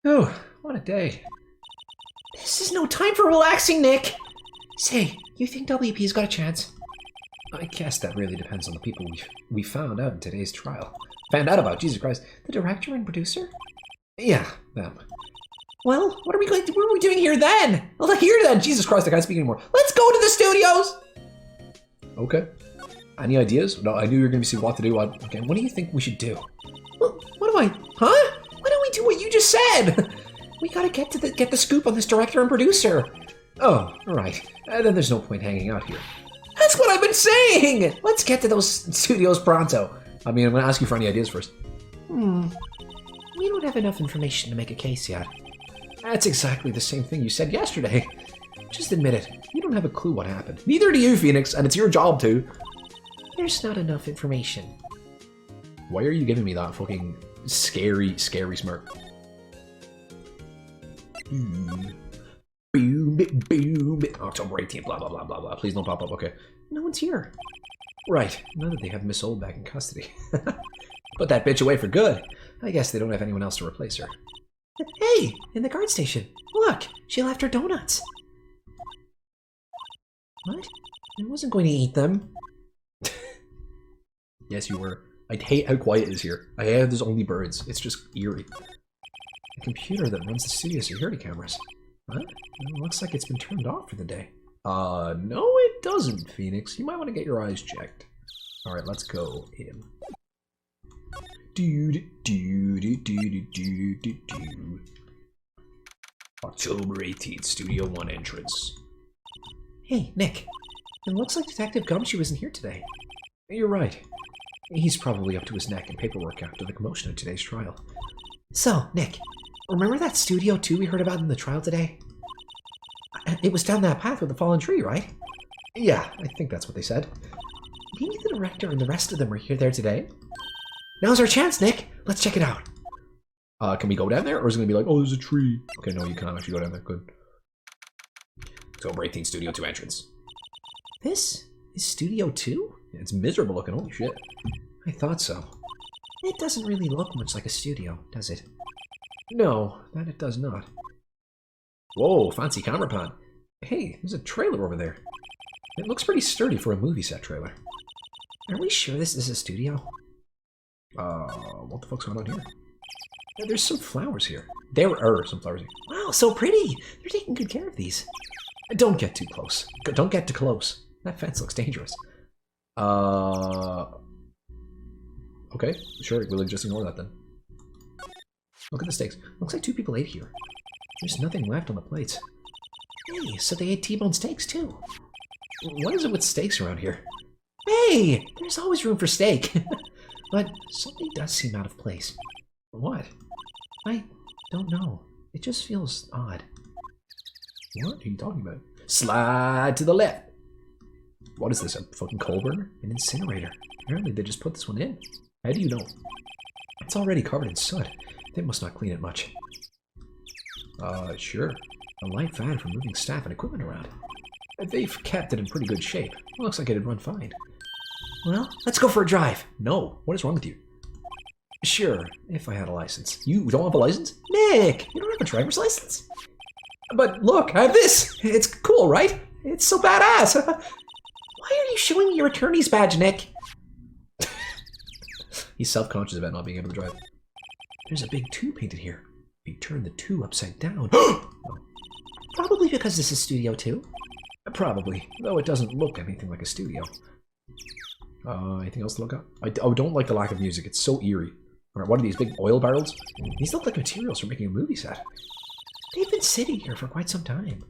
Oh, what a day. This is no time for relaxing, Nick. Say, you think WP's got a chance? I guess that really depends on the people we found out in today's trial. Found out about, Jesus Christ. The director and producer? Yeah, them. Well, what are we doing here then? Well, here then. Jesus Christ, I can't speak anymore. Let's go to the studios! Okay. Any ideas? No, I knew you were going to see what to do. Okay, what do you think we should do? Well, what do I... Huh? Why don't we do what you just said? We gotta get the scoop on this director and producer. Oh, right. Then there's no point hanging out here. That's what I've been saying! Let's get to those studios pronto. I mean, I'm going to ask you for any ideas first. We don't have enough information to make a case yet. That's exactly the same thing you said yesterday. Just admit it. You don't have a clue what happened. Neither do you, Phoenix, and it's your job too. There's not enough information. Why are you giving me that fucking scary smirk? October 18th, blah, blah, blah, blah, blah. Please don't pop up, okay. No one's here. Right, now that they have Miss Old back in custody. Put that bitch away for good. I guess they don't have anyone else to replace her. Hey, in the guard station. Look, she left her donuts. What? I wasn't going to eat them. Yes, you were. I hate how quiet it is here. I hate how there's only birds. It's just eerie. The computer that runs the studio security cameras. Huh? It looks like it's been turned off for the day. No it doesn't, Phoenix. You might want to get your eyes checked. Alright, let's go in. October 18th, Studio 1 entrance. Hey, Nick. It looks like Detective Gumshoe isn't here today. You're right. He's probably up to his neck in paperwork after the commotion of today's trial. So, Nick, remember that Studio 2 we heard about in the trial today? It was down that path with the fallen tree, right? Yeah, I think that's what they said. Maybe the director and the rest of them are here there today? Now's our chance, Nick! Let's check it out. Can we go down there? Or is it going to be like, oh, there's a tree? Okay, no, you can't actually go down there. Good. October 18th, Studio 2 entrance. This is Studio 2? It's miserable looking, holy shit. I thought so. It doesn't really look much like a studio, does it? No, that it does not. Whoa, fancy camera pan. Hey, there's a trailer over there. It looks pretty sturdy for a movie set trailer. Are we sure this is a studio? What the fuck's going on here? There's some flowers here. There are some flowers here. Wow, so pretty! They're taking good care of these. Don't get too close. Don't get too close. That fence looks dangerous. Okay, sure, we'll just ignore that then. Look at the steaks. Looks like 2 people ate here. There's nothing left on the plates. Hey, so they ate T-bone steaks too. What is it with steaks around here? Hey, there's always room for steak. But something does seem out of place. What? I don't know. It just feels odd. What are you talking about? Slide to the left. What is this, a fucking coal burner? An incinerator. Apparently they just put this one in. How do you know? It's already covered in soot. They must not clean it much. Sure. A light van for moving staff and equipment around. They've kept it in pretty good shape. Looks like it'd run fine. Well, let's go for a drive. No, what is wrong with you? Sure, if I had a license. You don't have a license? Nick, you don't have a driver's license? But look, I have this! It's cool, right? It's so badass! Why are you showing me your attorney's badge, Nick? He's self-conscious about not being able to drive. There's a big 2 painted here. We turn the 2 upside down. Probably because this is Studio 2. Probably, though it doesn't look anything like a studio. Anything else to look at? I don't like the lack of music. It's so eerie. Alright, what are these, big oil barrels? These look like materials for making a movie set. They've been sitting here for quite some time.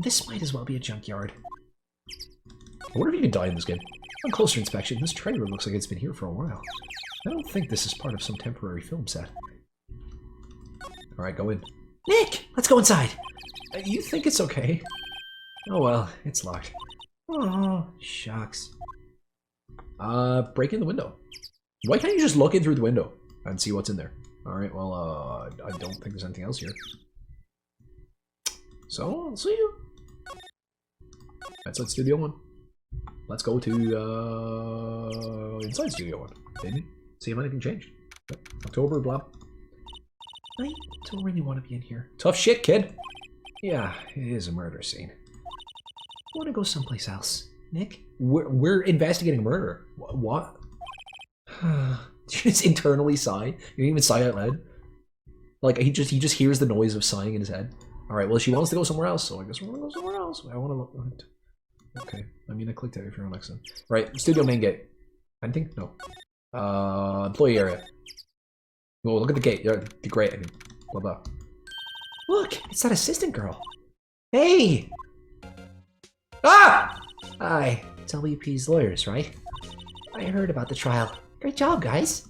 This might as well be a junkyard. I wonder if you can die in this game. On closer inspection, this trailer looks like it's been here for a while. I don't think this is part of some temporary film set. Alright, go in. Nick! Let's go inside! You think it's okay? Oh well, it's locked. Oh, shucks. Break in the window. Why can't you just look in through the window and see what's in there? Alright, well, I don't think there's anything else here. So, I'll see you. That's at Studio 1. Let's go to, inside Studio 1. Maybe. See if anything changed. Yep. October, blah. I don't really want to be in here. Tough shit, kid. Yeah, it is a murder scene. I want to go someplace else. Nick? We're investigating a murder. What? You just internally sigh. You didn't even sigh out loud. Like he just hears the noise of sighing in his head. All right. Well, she wants to go somewhere else, so I guess we're gonna go somewhere else. I want to look. Okay. I mean, I clicked it if you're on next one. Right. Studio main gate. Anything? No. Employee area. Oh, look at the gate. Yeah, the great. I mean, blah blah. Look, it's that assistant girl. Hey. Ah! Hi, WP's lawyers, right? I heard about the trial. Great job, guys.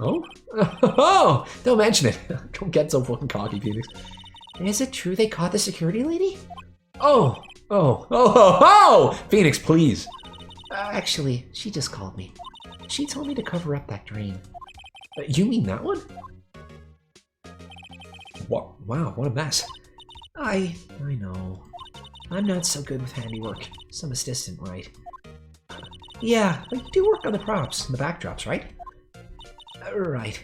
Oh? Oh! Don't mention it. Don't get so fucking cocky, Phoenix. Is it true they caught the security lady? Oh! Oh! Oh! Oh! Oh! Phoenix, please. Actually, she just called me. She told me to cover up that drain. You mean that one? What? Wow, what a mess. I know. I'm not so good with handiwork. Some assistant, right? Yeah, but you do work on the props and the backdrops, right? Right.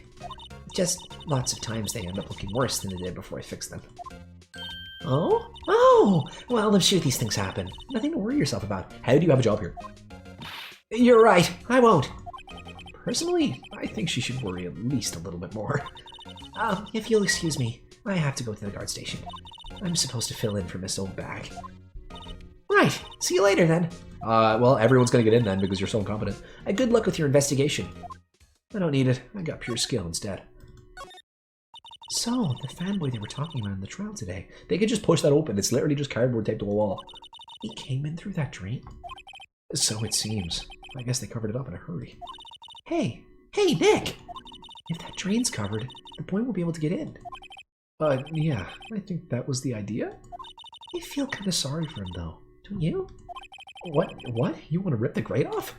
Just lots of times they end up looking worse than they did before I fixed them. Oh? Oh! Well, I'm sure these things happen. Nothing to worry yourself about. How do you have a job here? You're right. I won't. Personally, I think she should worry at least a little bit more. If you'll excuse me, I have to go to the guard station. I'm supposed to fill in for Miss Old Bag. Right. See you later, then. Well, everyone's gonna get in then because you're so incompetent. Good luck with your investigation. I don't need it. I got pure skill instead. So, the fanboy they were talking about in the trial today. They could just push that open. It's literally just cardboard taped to a wall. He came in through that drain? So it seems. I guess they covered it up in a hurry. Hey! Hey, Nick! If that drain's covered, the boy won't be able to get in. Yeah. I think that was the idea? I feel kind of sorry for him, though. Don't you? What? You want to rip the grate off?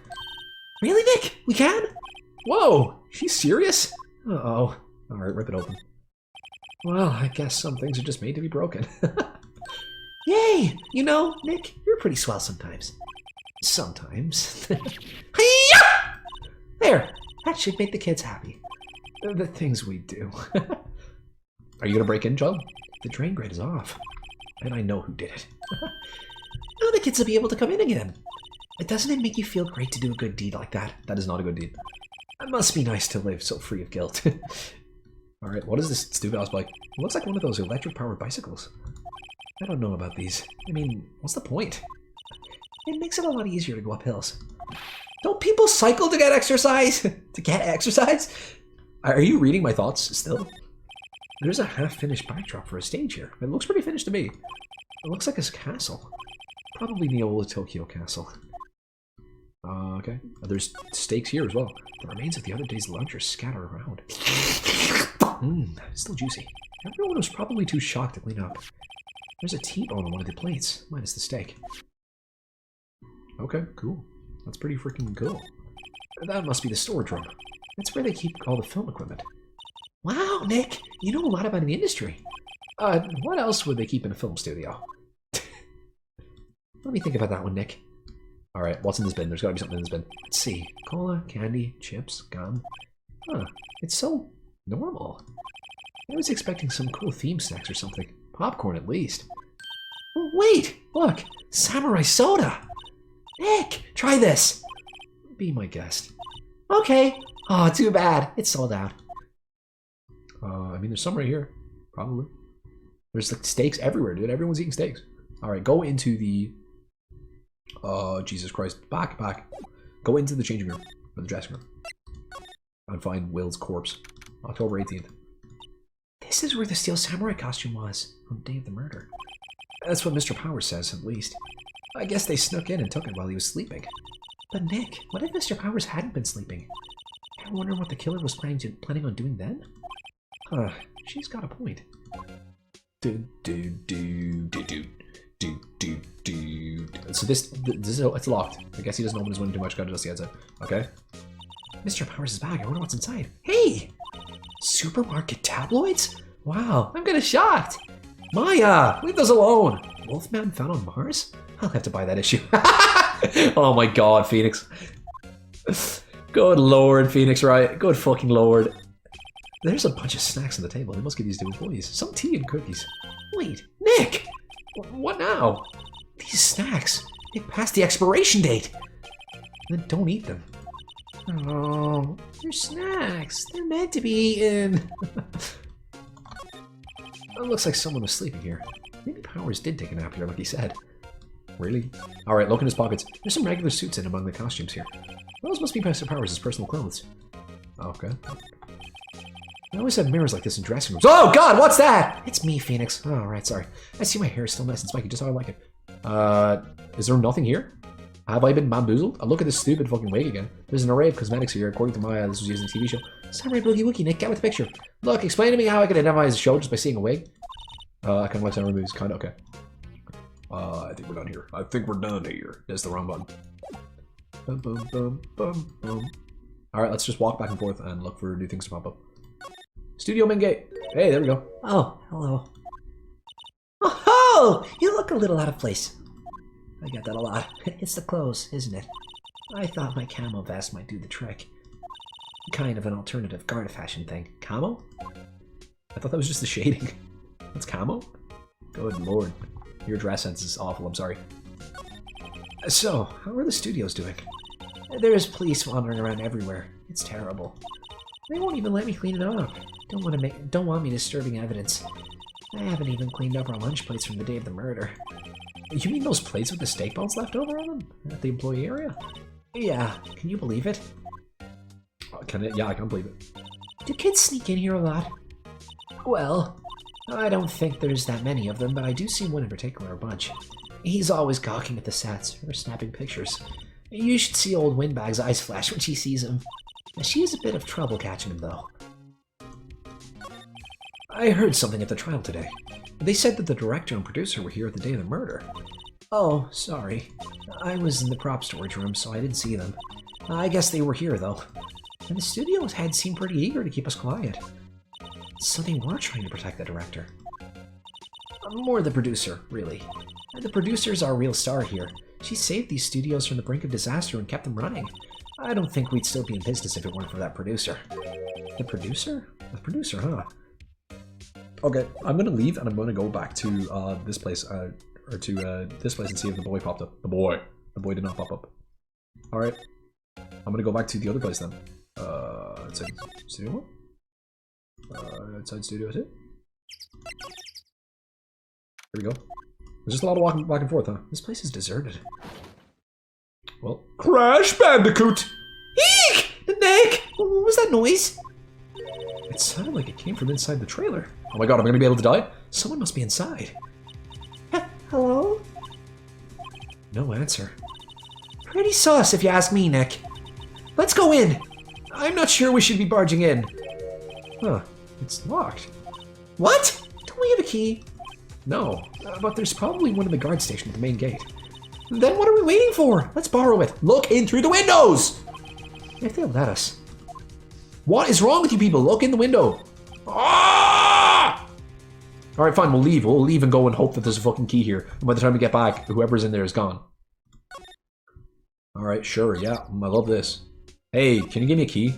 Really, Nick? We can? Whoa! She's serious? Uh-oh. Alright, rip it open. Well, I guess some things are just made to be broken. Yay! You know, Nick, you're pretty swell sometimes. Sometimes. There! That should make the kids happy. The things we do. Are you gonna break in, Joe? The drain grate is off. And I know who did it. Now the kids will be able to come in again. Doesn't it make you feel great to do a good deed like that? That is not a good deed. It must be nice to live so free of guilt. Alright, what is this stupid ass bike? It looks like one of those electric-powered bicycles. I don't know about these. I mean, what's the point? It makes it a lot easier to go up hills. Don't people cycle to get exercise? To get exercise? Are you reading my thoughts still? There's a half-finished backdrop for a stage here. It looks pretty finished to me. It looks like a castle. Probably the old Tokyo castle. Okay. There's stakes here as well. The remains of the other day's lunch are scattered around. Still juicy. Everyone was probably too shocked to clean up. There's a T-bone on one of the plates, minus the steak. Okay, cool. That's pretty freaking cool. That must be the storage room. That's where they keep all the film equipment. Wow, Nick! You know a lot about the industry. What else would they keep in a film studio? Let me think about that one, Nick. Alright, what's in this bin? There's gotta be something in this bin. Let's see. Cola, candy, chips, gum. Huh, it's so normal. I was expecting some cool theme snacks or something. Popcorn, at least. Oh, wait! Look! Samurai soda! Nick! Try this! Be my guest. Okay. Oh, too bad. It's sold out. I mean, there's some right here. Probably. There's like steaks everywhere, dude. Everyone's eating steaks. Alright, go into the... Jesus Christ. Back. Go into the changing room. Or the dressing room. And find Will's corpse. October 18th. This is where the Steel Samurai costume was. On the day of the murder. That's what Mr. Powers says, at least. I guess they snuck in and took it while he was sleeping. But Nick, what if Mr. Powers hadn't been sleeping? I wonder what the killer was planning on doing then? Huh, she's got a point. So this is it's locked. I guess he doesn't open his window too much, gotta dust the outside. Okay. Mr. Powers' bag, I wonder what's inside. Hey! Supermarket tabloids? Wow, I'm kinda shocked! Maya! Leave those alone! Wolfman found on Mars? I'll have to buy that issue. Oh my god, Phoenix. Good lord, Phoenix, right? Good fucking lord. There's a bunch of snacks on the table. They must give these to employees. Some tea and cookies. Wait, Nick! What now? These snacks, they've passed the expiration date. Then don't eat them. Oh, they're snacks. They're meant to be eaten. It looks like someone was sleeping here. Maybe Powers did take a nap here, like he said. Really? Alright, look in his pockets. There's some regular suits in among the costumes here. Those must be Mr. Powers' personal clothes. Okay. I always have mirrors like this in dressing rooms. Oh god, what's that? It's me, Phoenix. Oh, right, sorry. I see my hair is still nice and spiky, just how I like it. Is there nothing here? Have I been bamboozled? I'll look at this stupid fucking wig again. There's an array of cosmetics here, according to my this was used in a TV show. Samurai Boogie Woogie, Nick, get with the picture. Look, explain to me how I can identify as a show just by seeing a wig. I kind of like Samurai movies, kinda, okay. I think we're done here. I think we're done here. There's the wrong button. Boom, boom, boom, boom, boom. Alright, let's just walk back and forth and look for new things to pop up. Studio main gate. Hey, there we go. Oh, hello. Oh, you look a little out of place. I get that a lot. It's the clothes, isn't it? I thought my camo vest might do the trick. Kind of an alternative guard fashion thing. Camo? I thought that was just the shading. That's camo? Good lord. Your dress sense is awful, I'm sorry. So, how are the studios doing? There's police wandering around everywhere. It's terrible. They won't even let me clean it up. Don't want me disturbing evidence. I haven't even cleaned up our lunch plates from the day of the murder. You mean those plates with the steak bones left over on them? At the employee area? Yeah, can you believe it? Can it? Yeah, I can believe it. Do kids sneak in here a lot? Well, I don't think there's that many of them, but I do see one in particular a bunch. He's always gawking at the sets or snapping pictures. You should see old Windbag's eyes flash when she sees him. She has a bit of trouble catching him, though. I heard something at the trial today. They said that the director and producer were here at the day of the murder. Oh, sorry. I was in the prop storage room, so I didn't see them. I guess they were here, though. And the studio's head seemed pretty eager to keep us quiet. So they were trying to protect the director. More the producer, really. The producer's our real star here. She saved these studios from the brink of disaster and kept them running. I don't think we'd still be in business if it weren't for that producer. The producer? The producer, huh? Okay, I'm gonna leave and I'm gonna go back to this place, this place and see if the boy popped up. The boy did not pop up. Alright. I'm gonna go back to the other place then. Outside studio 1? Outside studio 2? Here we go. There's just a lot of walking back and forth, huh? This place is deserted. Well, Crash Bandicoot! Eek! Nick! What was that noise? It sounded like it came from inside the trailer. Oh my god, I'm gonna be able to die? Someone must be inside. Hello? No answer. Pretty sus, if you ask me, Nick. Let's go in. I'm not sure we should be barging in. Huh, it's locked. What? Don't we have a key? No, but there's probably one in the guard station at the main gate. Then what are we waiting for? Let's borrow it. Look in through the windows! If they'll let us. What is wrong with you people? Look in the window. Ah! Alright, fine, we'll leave. We'll leave and go and hope that there's a fucking key here. And by the time we get back, whoever's in there is gone. Alright, sure, yeah. I love this. Hey, can you give me a key?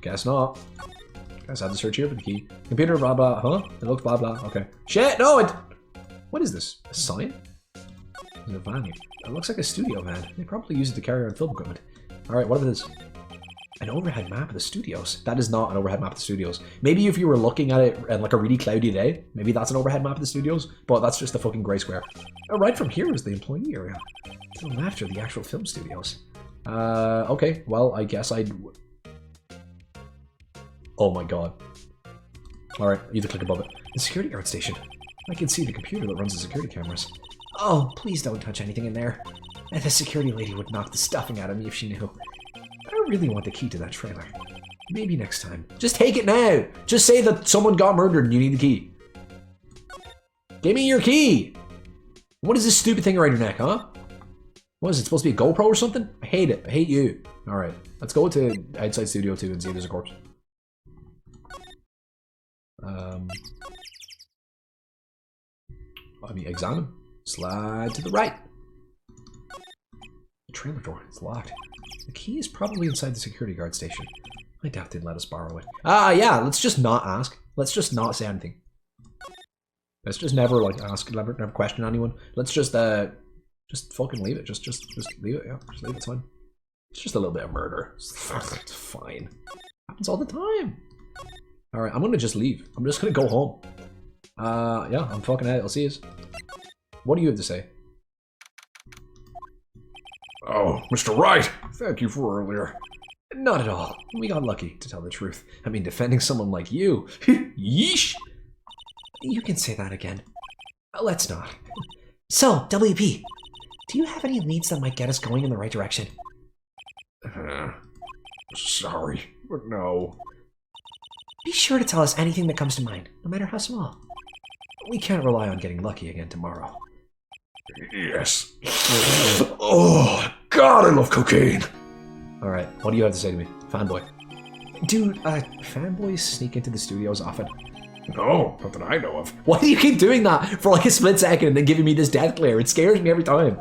Guess not. Guess I have to search here for the key. Computer, blah, blah, huh? It looks blah, blah. Okay. Shit, no, it... What is this? A sign? There's a van here. It looks like a studio van. They probably use it to carry around film equipment. Alright, what if it is? An overhead map of the studios. That is not an overhead map of the studios. Maybe if you were looking at it in like a really cloudy day, maybe that's an overhead map of the studios, but that's just a fucking grey square. Right from here is the employee area. To the left are the actual film studios. Okay, well, I guess I'd... Oh my god. Alright, you have to click above it. The security guard station. I can see the computer that runs the security cameras. Oh, please don't touch anything in there. And the security lady would knock the stuffing out of me if she knew. I really want the key to that trailer. Maybe next time. Just take it now! Just say that someone got murdered and you need the key. Give me your key! What is this stupid thing around your neck, huh? What is it, supposed to be a GoPro or something? I hate it. I hate you. Alright, let's go to outside Studio 2 and see if there's a corpse. I mean, examine. Slide to the right. The trailer door is locked. The key is probably inside the security guard station. I doubt they'd let us borrow it. Ah, yeah, let's just not ask. Let's just not say anything. Let's just never, like, ask, never question anyone. Let's just fucking leave it. Just leave it, yeah. Just leave it, it's fine. It's just a little bit of murder. It's fine. Happens all the time. Alright, I'm gonna just leave. I'm just gonna go home. Yeah, I'm fucking out. I'll see you. What do you have to say? Oh, Mr. Wright! Thank you for earlier. Not at all. We got lucky, to tell the truth. I mean, defending someone like you. Yeesh! You can say that again. Let's not. So, WP, do you have any leads that might get us going in the right direction? Sorry, but no. Be sure to tell us anything that comes to mind, no matter how small. We can't rely on getting lucky again tomorrow. Yes. Oh, God, I love cocaine. Alright, what do you have to say to me? Fanboy. Dude, fanboys sneak into the studios often. No, not that I know of. Why do you keep doing that for like a split second and then giving me this death glare? It scares me every time.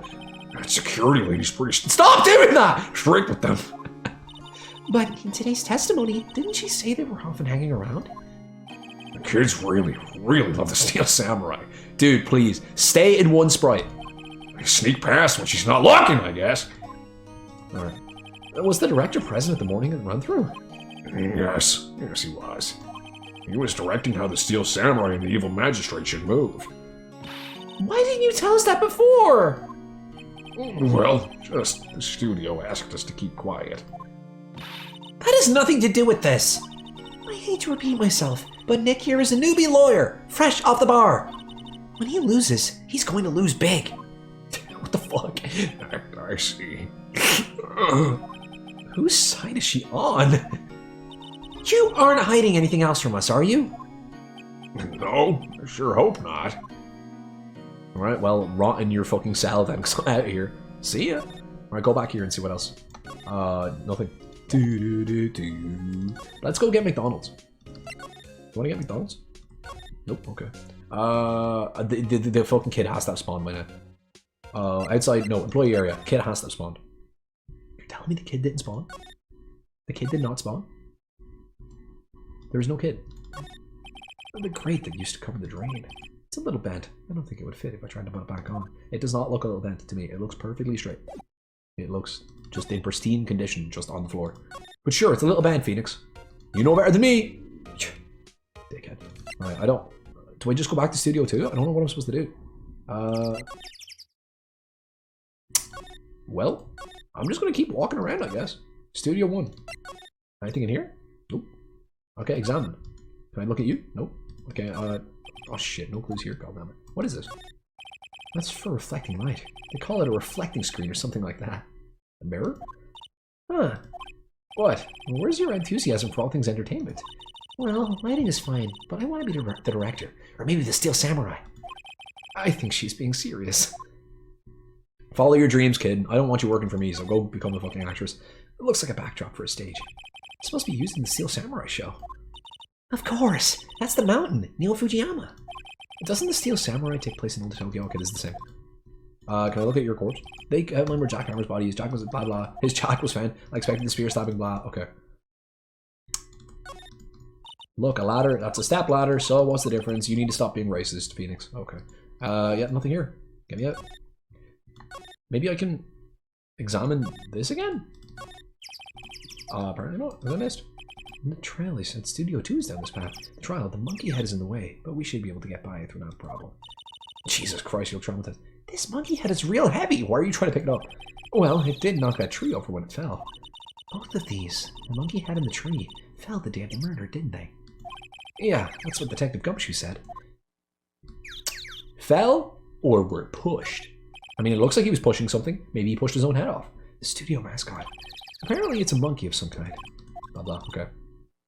That security lady's pretty... Stop doing that! Straight with them. But in today's testimony, didn't she say they were often hanging around? The kids really, really love the Steel Samurai. Dude, please, stay in one sprite. They sneak past when she's not looking, I guess. Alright. Was the director present at the morning of the run-through? Yes, he was. He was directing how the Steel Samurai and the evil magistrate should move. Why didn't you tell us that before? Well, just the studio asked us to keep quiet. That has nothing to do with this. I hate to repeat myself, but Nick here is a newbie lawyer, fresh off the bar. When he loses, he's going to lose big. What the fuck? I see. Whose side is she on? You aren't hiding anything else from us, are you? No, I sure hope not. Alright, well, rot in your fucking cell then, because I'm out of here. See ya. Alright, go back here and see what else. Nothing. Let's go get McDonald's. You wanna get McDonald's? Nope, okay. The fucking kid has to have spawned by now. Outside, no, employee area. Kid has to have spawned. You're telling me the kid didn't spawn? The kid did not spawn? There was no kid. The grate that used to cover the drain. It's a little bent. I don't think it would fit if I tried to put it back on. It does not look a little bent to me. It looks perfectly straight. It looks just in pristine condition, just on the floor. But sure, it's a little bent, Phoenix. You know better than me! Dickhead. Alright, I don't... Do I just go back to Studio 2? I don't know what I'm supposed to do. Well, I'm just gonna keep walking around, I guess. Studio 1. Anything in here? Nope. Okay, examine. Can I look at you? Nope. Okay, oh shit, no clues here, goddammit. What is this? That's for reflecting light. They call it a reflecting screen or something like that. A mirror? Huh. What? Where's your enthusiasm for all things entertainment? Well, lighting is fine, but I want to be the director. Or maybe the Steel Samurai. I think she's being serious. Follow your dreams, kid. I don't want you working for me, so go become a fucking actress. It looks like a backdrop for a stage. It's supposed to be used in the Steel Samurai show. Of course! That's the mountain, Neo Fujiyama. Doesn't the Steel Samurai take place in Old Tokyo? Okay, this is the same. Can I look at your corpse? They outline where Jack Hammer's body is. Jack was blah blah. His Jack was found. I expected the spear stabbing blah. Okay. Look, a ladder. That's a step ladder, so what's the difference? You need to stop being racist, Phoenix. Okay. Yeah, nothing here. Get me out. Maybe I can examine this again? Apparently not. Was I missed? The trail is at Studio 2's down this path. The trial, the monkey head is in the way, but we should be able to get by it without a problem. Jesus Christ, you're traumatized. This monkey head is real heavy. Why are you trying to pick it up? Well, it did knock that tree over when it fell. Both of these, the monkey head and the tree, fell the day of the murder, didn't they? Yeah, that's what Detective Gumshoe said. Fell or were pushed? I mean, it looks like he was pushing something. Maybe he pushed his own head off. The studio mascot. Apparently it's a monkey of some kind. Blah blah, okay.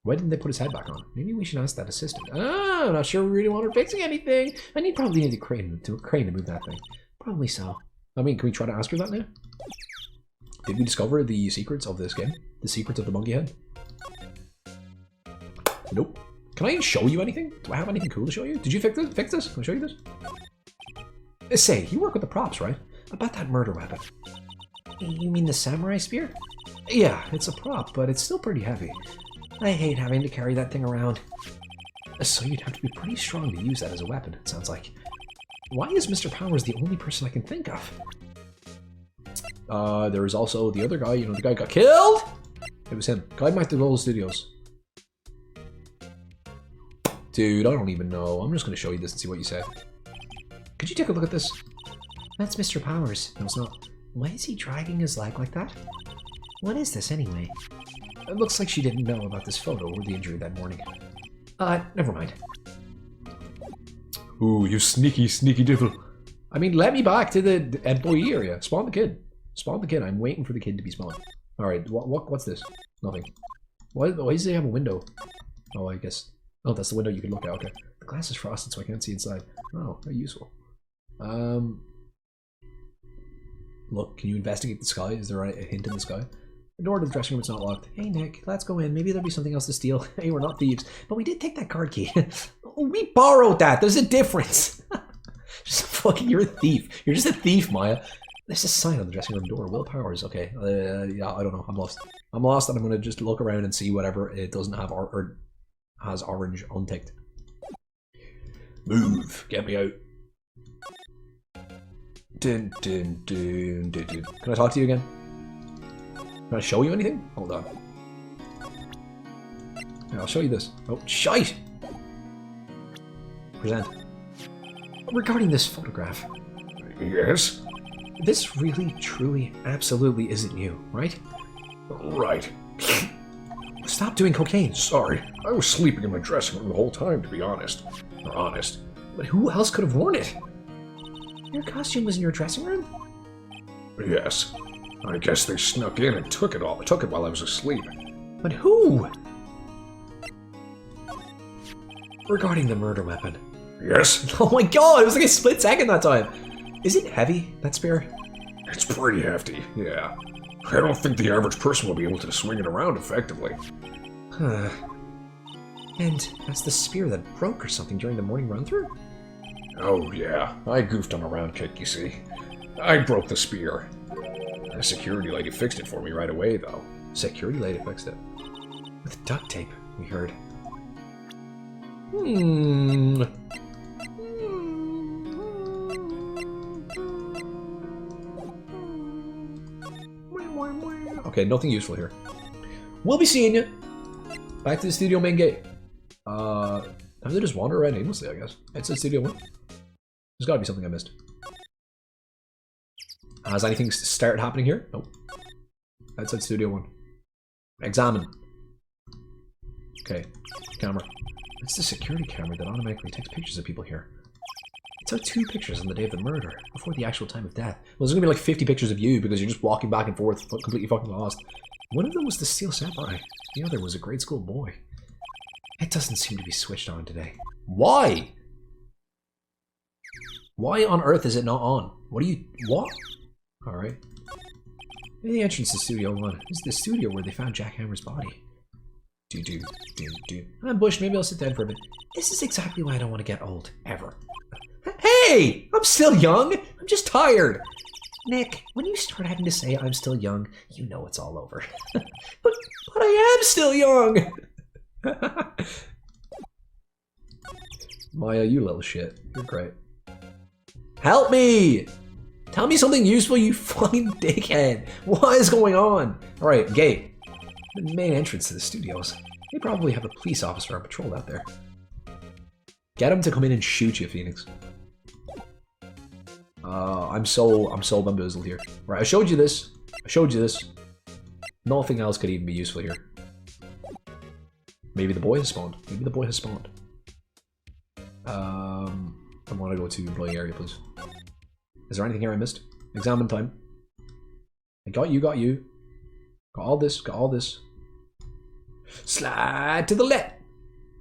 Why didn't they put his head back on? Maybe we should ask that assistant. Ah, I'm not sure we really want her fixing anything. Probably need a crane to move that thing. Probably so. I mean, can we try to ask her that now? Did we discover the secrets of this game? The secrets of the monkey head? Nope. Can I show you anything? Do I have anything cool to show you? Did you fix this? Can I show you this? Say, you work with the props, right? About that murder weapon. You mean the samurai spear? Yeah, it's a prop, but it's still pretty heavy. I hate having to carry that thing around. So you'd have to be pretty strong to use that as a weapon, it sounds like. Why is Mr. Powers the only person I can think of? There was also the other guy, you know, the guy got killed? It was him. Guide Mike the Global Studios. Dude, I don't even know. I'm just going to show you this and see what you say. Could you take a look at this? That's Mr. Powers. No, it's not. Why is he dragging his leg like that? What is this anyway? It looks like she didn't know about this photo or the injury that morning. Never mind. Ooh, you sneaky, sneaky devil. I mean, let me back to the employee area. Spawn the kid. Spawn the kid. I'm waiting for the kid to be spawned. Alright, what's this? Nothing. Why does he have a window? Oh, I guess. Oh, that's the window you can look at. Okay. The glass is frosted, so I can't see inside. Oh, very useful. Look, can you investigate the sky? Is there a hint in the sky? The door to the dressing room is not locked. Hey, Nick, let's go in. Maybe there'll be something else to steal. Hey, we're not thieves. But we did take that card key. We borrowed that. There's a difference. Just fucking, you're a thief. You're just a thief, Maya. There's a sign on the dressing room door. Will Powers. Okay. Yeah, I don't know. I'm lost. I'm lost, and I'm gonna just look around and see whatever it doesn't have or has orange unticked. Move. Get me out. Dun, dun, dun, dun, dun. Can I talk to you again? Can I show you anything? Hold on. Yeah, I'll show you this. Oh, shite! Present. Regarding this photograph. Yes? This really, truly, absolutely isn't you, right? Right. Stop doing cocaine. Sorry. I was sleeping in my dressing room the whole time, to be honest. Honest. But who else could have worn it? Your costume was in your dressing room? Yes. I guess they snuck in and took it while I was asleep. But who? Regarding the murder weapon. Yes? Oh my god, it was like a split second that time. Is it heavy, that spear? It's pretty hefty, yeah. I don't think the average person will be able to swing it around effectively. Huh. And that's the spear that broke or something during the morning run-through? Oh yeah, I goofed on a round kick, you see. I broke the spear. The security lady fixed it for me right away, though. Security lady fixed it. With duct tape, we heard. Okay, nothing useful here. We'll be seeing you. Back to the studio main gate. Time to just wander around aimlessly, I guess. It's in Studio 1. There's gotta be something I missed. Has anything started happening here? Nope. Outside Studio 1. Examine. Okay. Camera. It's the security camera that automatically takes pictures of people here. It took 2 pictures on the day of the murder, before the actual time of death. Well, there's gonna be like 50 pictures of you because you're just walking back and forth, completely fucking lost. One of them was the Steel Samurai. The other was a grade school boy. It doesn't seem to be switched on today. Why? Why on earth is it not on? What? Alright. The entrance to Studio 1 is the studio where they found Jack Hammer's body. I'm Bush, maybe I'll sit down for a bit. This is exactly why I don't want to get old, ever. Hey! I'm still young! I'm just tired! Nick, when you start having to say I'm still young, you know it's all over. but I am still young! Maya, you little shit. You're great. Help me! Tell me something useful, you fucking dickhead! What is going on? Alright, gate. The main entrance to the studios. They probably have a police officer on patrol out there. Get him to come in and shoot you, Phoenix. I'm so bamboozled here. Right, I showed you this. Nothing else could even be useful here. Maybe the boy has spawned. I want to go to employee area, please. Is there anything here I missed? Examine time. I got you. Got all this. Slide to the left.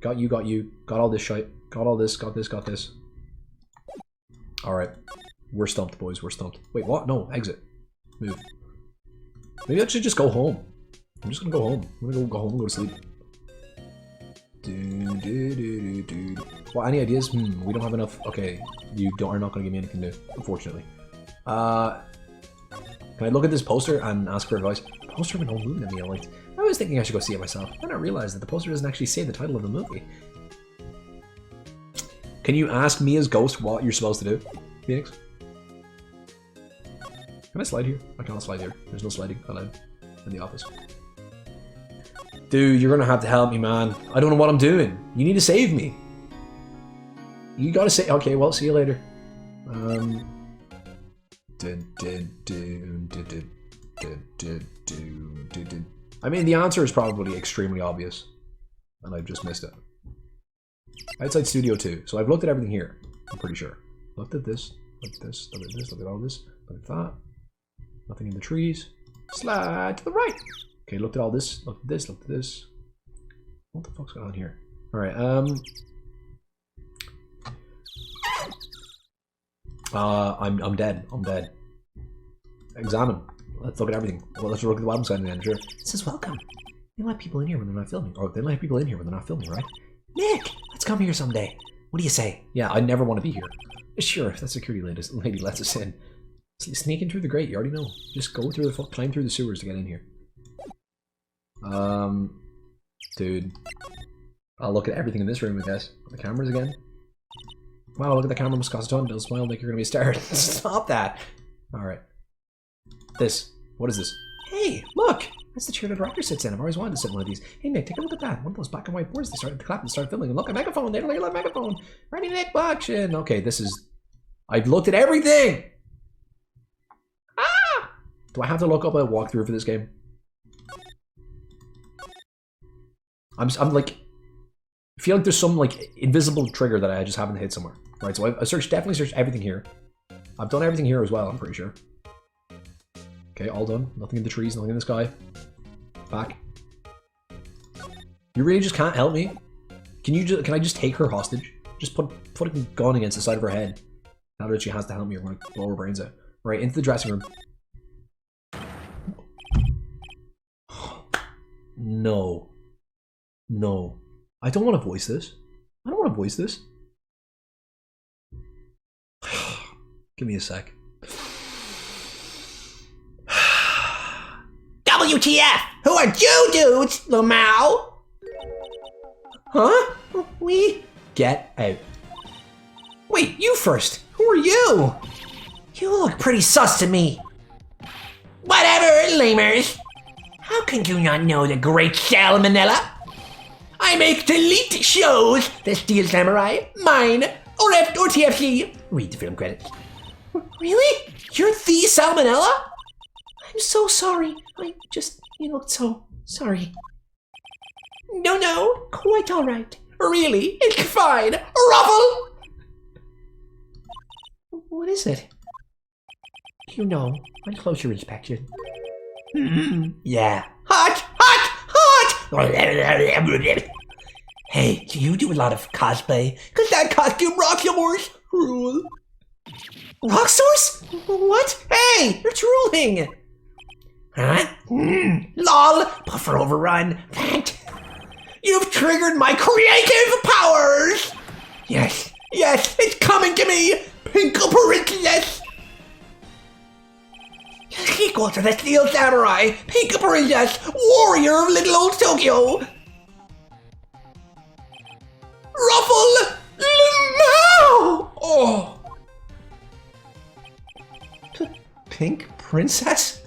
Got you. Got all this shite. Got all this. Got this. Alright. We're stumped, boys. We're stumped. Wait, what? No, exit. Move. Maybe I should just go home. I'm just gonna go home. I'm gonna go home and go to sleep. Well, any ideas? We don't have enough. Okay, you are not gonna give me anything new, unfortunately. Can I look at this poster and ask for advice? Poster of an old movie that me I liked. I was thinking I should go see it myself. Then I realized that the poster doesn't actually say the title of the movie. Can you ask me as Ghost what you're supposed to do, Phoenix? Can I slide here? I can't slide here. There's no sliding allowed in the office. Dude, you're gonna have to help me, man. I don't know what I'm doing. You need to save me. You gotta say. Okay, well, see you later. I mean, the answer is probably extremely obvious, and I've just missed it. Outside Studio 2. So I've looked at everything here. I'm pretty sure. Looked at this. Looked at this. Looked at this. Looked at all this. Looked at that. Nothing in the trees. Slide to the right. Okay, looked at all this. Looked at this. Looked at this. What the fuck's going on here? All right. I'm dead. I'm dead. Examine. Let's look at everything. Well, let's look at the bottom side again. Sure. It says welcome. They let people in here when they're not filming. Oh, they let people in here when they're not filming, right? Nick, let's come here someday. What do you say? Yeah, I never want to be here. Sure, if that security lady lets us in. Sneaking through the grate, you already know. Just go through the climb through the sewers to get in here. Dude. I'll look at everything in this room, I guess. The cameras again. Wow, look at the camera, must cost a ton. They'll smile like you're gonna be a star. Stop that. Alright. This. What is this? Hey, look! That's the chair the director sits in. I've always wanted to sit in one of these. Hey, Nick, take a look at that. One of those black and white boards. They started to clap and start filming. And look, a megaphone. They don't like a megaphone. Ready, Nick, action. Okay, this is... I've looked at everything! Ah! Do I have to look up a walkthrough for this game? I'm like... I feel like there's some, like, invisible trigger that I just haven't hit somewhere. Right, so I've definitely searched everything here. I've done everything here as well, I'm pretty sure. Okay, all done. Nothing in the trees, nothing in the sky. Back. You really just can't help me? Can I just take her hostage? Just put a gun against the side of her head. Now that she has to help me, I'm gonna blow her brains out. Right, into the dressing room. No. No. I don't want to voice this. I don't want to voice this. Give me a sec. WTF! Who are you dudes, Lamau? Huh? We? Get out. Wait, you first. Who are you? You look pretty sus to me. Whatever, lamers. How can you not know the great Salmonella? I make delete shows. The Steel Samurai, mine, or TFC. Read the film credits. Really? You're the Salmonella? I'm so sorry. I just, so sorry. No, quite all right. Really? It's fine. Ruffle! What is it? On closer inspection. Yeah. Hot! Hey, do you do a lot of cosplay? Cause that costume rocks yours. Rule. Rock source? What? Hey, you're drooling. Huh? Lol. Buffer overrun. You've triggered my creative powers. Yes, it's coming to me. Pinkoporinkless. Equal to the Steel Samurai, Pinkoporinkless, warrior of little old Tokyo. Ruffle! No! Oh. Pink Princess?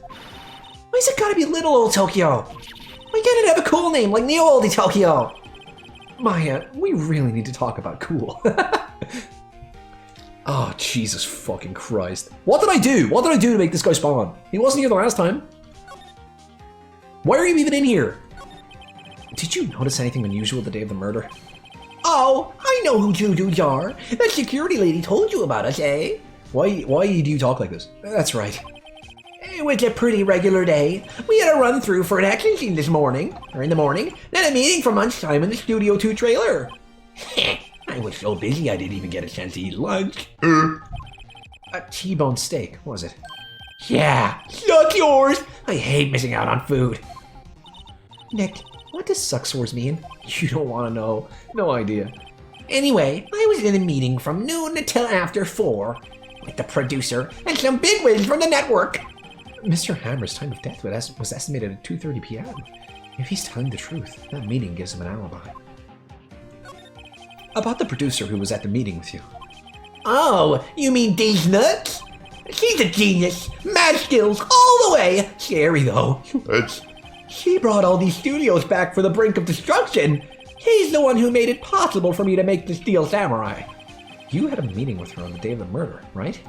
Why's it gotta be little old Tokyo? Why can't it have a cool name like Neo Oldie Tokyo? Maya, we really need to talk about cool. Oh, Jesus fucking Christ. What did I do? What did I do to make this guy spawn? He wasn't here the last time. Why are you even in here? Did you notice anything unusual the day of the murder? Oh, I know who you dudes are. That security lady told you about us, eh? Why do you talk like this? That's right. It was a pretty regular day. We had a run through for an action scene in the morning, then a meeting for lunchtime in the Studio 2 trailer. I was so busy I didn't even get a chance to eat lunch. A T-bone steak, was it? Yeah, suck yours. I hate missing out on food. Nick, what does suck sores mean? You don't want to know. No idea. Anyway, I was in a meeting from noon until after 4 with the producer and some bigwigs from the network. Mr. Hammer's time of death was estimated at 2:30 p.m. If he's telling the truth, that meeting gives him an alibi. About the producer who was at the meeting with you. Oh, you mean these nuts? She's a genius. Mad skills all the way. Scary though. She brought all these studios back for the brink of destruction. He's the one who made it possible for me to make the Steel Samurai. You had a meeting with her on the day of the murder, right?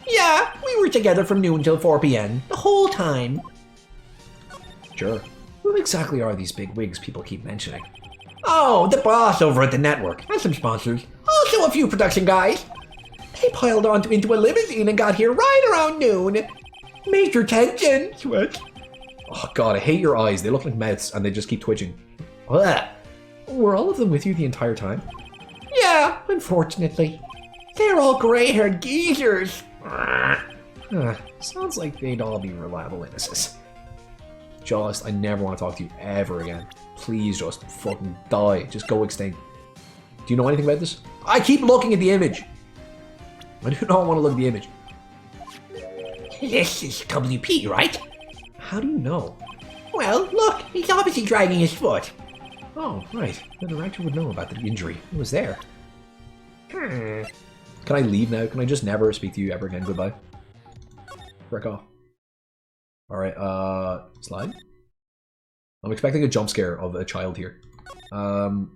Yeah, we were together from noon till 4 p.m. the whole time. Sure. Who exactly are these big wigs people keep mentioning? Oh, the boss over at the network and some sponsors. Also a few production guys. They piled into a limousine and got here right around noon. Major tension. Sweat. Oh god, I hate your eyes. They look like mouths and they just keep twitching. Ugh. Were all of them with you the entire time? Yeah, unfortunately. They're all gray-haired geezers. Sounds like they'd all be reliable witnesses. Just, I never want to talk to you ever again. Please just fucking die. Just go extinct. Do you know anything about this? I keep looking at the image. I do not want to look at the image. This is WP, right? How do you know? Well, look, he's obviously dragging his foot. Oh, right. The director would know about the injury. It was there. Hmm. Can I leave now? Can I just never speak to you ever again? Goodbye. Frick off. Alright, slide? I'm expecting a jump scare of a child here. Oh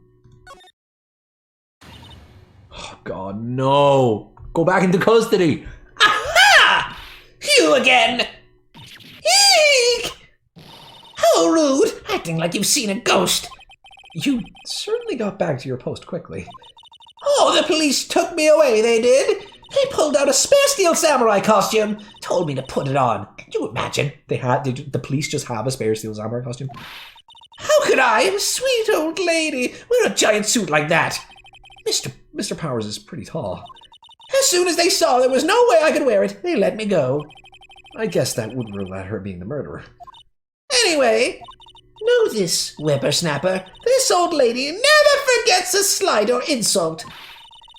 god, no! Go back into custody! Aha! You again! Eek! How rude! Acting like you've seen a ghost. You certainly got back to your post quickly. Oh, the police took me away, they did. They pulled out a spare Steel Samurai costume, told me to put it on. Can you imagine? The police just have a spare Steel Samurai costume? How could I, a sweet old lady, wear a giant suit like that? Mr. Powers is pretty tall. As soon as they saw there was no way I could wear it, they let me go. I guess that would rule out her being the murderer. Anyway, know this, whippersnapper. This old lady never forgets a slight or insult.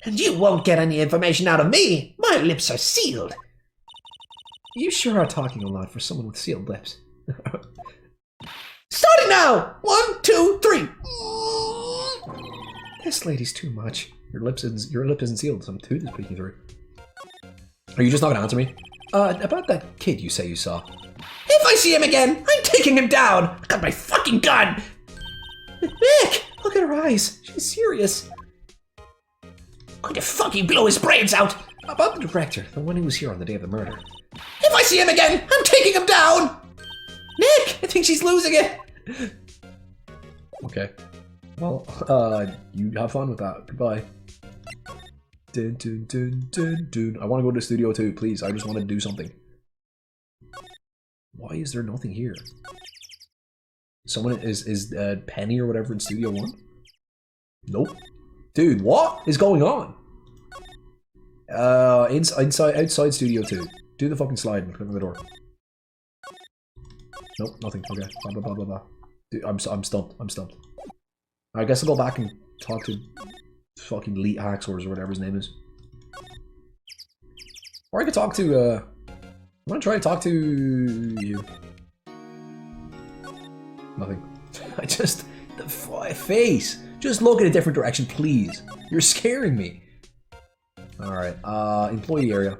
And you won't get any information out of me. My lips are sealed. You sure are talking a lot for someone with sealed lips. Starting now! 1, 2, 3. This lady's too much. Your lip isn't sealed. Some tooth is peeking through. Are you just not gonna answer me? About that kid you say you saw. If I see him again, I'm taking him down. I got my fucking gun. Nick, look at her eyes. She's serious. I'm going to fucking blow his brains out. About the director, the one who was here on the day of the murder. If I see him again, I'm taking him down. Nick, I think she's losing it. Okay. Well, you have fun with that. Goodbye. Dun, dun, dun, dun, dun. I want to go to the studio too, please. I just want to do something. Why is there nothing here? Someone is Penny or whatever in Studio 1? Nope. Dude, what is going on? Outside Studio 2. Do the fucking slide and click on the door. Nope, nothing. Okay. Blah blah blah blah blah. Dude, I'm stumped. I'm stumped. I guess I'll go back and talk to fucking Elite Hacksaws or whatever his name is. Or I could talk to I'm gonna try to talk to you. Nothing. I just the face. Just look in a different direction, please. You're scaring me. Alright, employee area.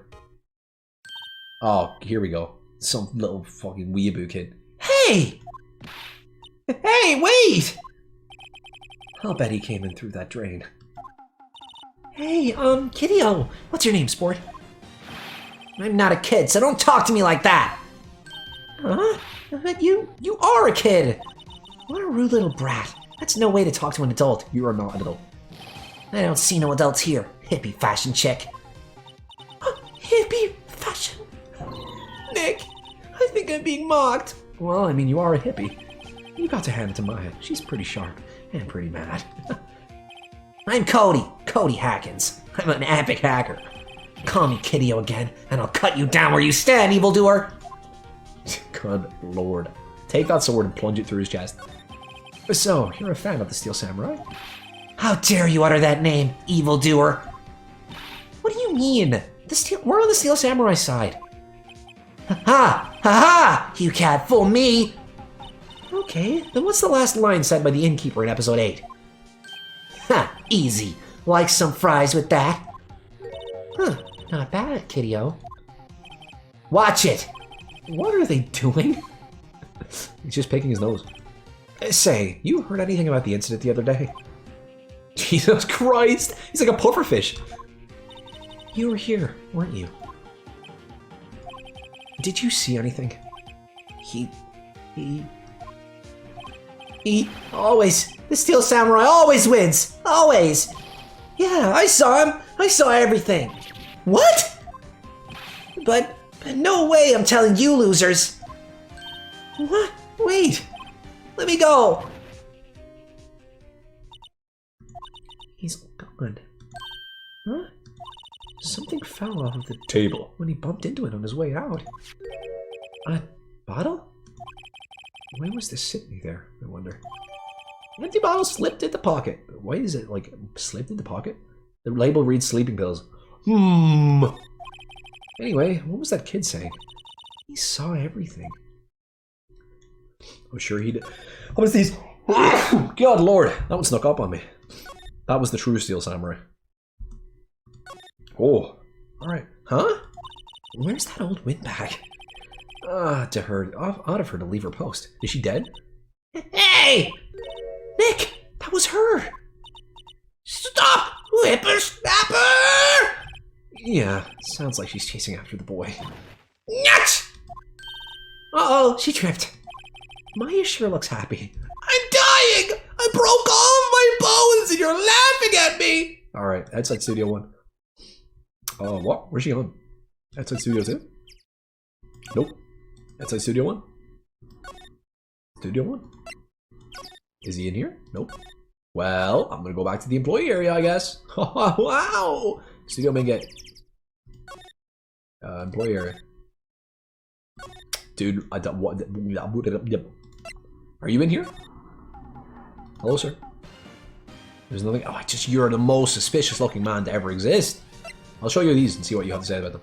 Oh, here we go. Some little fucking weeaboo kid. Hey! Hey, wait! I'll bet he came in through that drain. Hey, Kiddo, what's your name, sport? I'm not a kid, so don't talk to me like that! Huh? But you are a kid! What a rude little brat. That's no way to talk to an adult. You are not an adult. I don't see no adults here, hippie fashion chick. Hippie fashion? Nick, I think I'm being mocked. Well, I mean, you are a hippie. You got to hand it to Maya. She's pretty sharp and pretty mad. I'm Cody Hackins. I'm an epic hacker. Call me Kiddo again, and I'll cut you down where you stand, evildoer. Good lord. Take that sword and plunge it through his chest. So, you're a fan of the Steel Samurai? How dare you utter that name, evildoer? What do you mean? We're on the Steel Samurai side. Ha ha! Ha ha! You can't fool me! Okay, then what's the last line said by the innkeeper in episode 8? Ha, easy. Like some fries with that? Huh, not bad, kiddo. Watch it! What are they doing? He's just picking his nose. Say, you heard anything about the incident the other day? Jesus Christ! He's like a pufferfish. You were here, weren't you? Did you see anything? He always, the Steel Samurai always wins! Always! Yeah, I saw him! I saw everything! What? But no way I'm telling you losers! What? Wait! Let me go! He's gone. Huh? Something fell off of the Table. when he bumped into it on his way out. A bottle? Why was this sitting there, I wonder? Empty bottle slipped in the pocket. Why is it, like, slipped in the pocket? The label reads sleeping pills. Anyway, what was that kid saying? He saw everything. Oh, sure he did. What was these? God lord, that one snuck up on me. That was the true Steel Samurai. Oh, alright. Huh? Where's that old windbag? To her. Odd of her to leave her post. Is she dead? Hey! Nick! That was her! Stop! Whippersnapper! Yeah, sounds like she's chasing after the boy. Nuts! Uh-oh, she tripped. Maya sure looks happy. I'm dying! I broke all of my bones and you're laughing at me! Alright, outside Studio 1. What? Where's she going? Outside Studio 2? Nope. Outside Studio 1? Studio 1? Is he in here? Nope. Well, I'm gonna go back to the employee area, I guess. Wow! Studio main gate. Employee area. Dude, I don't what. Are you in here? Hello, sir. There's nothing. Oh, you're the most suspicious looking man to ever exist. I'll show you these and see what you have to say about them.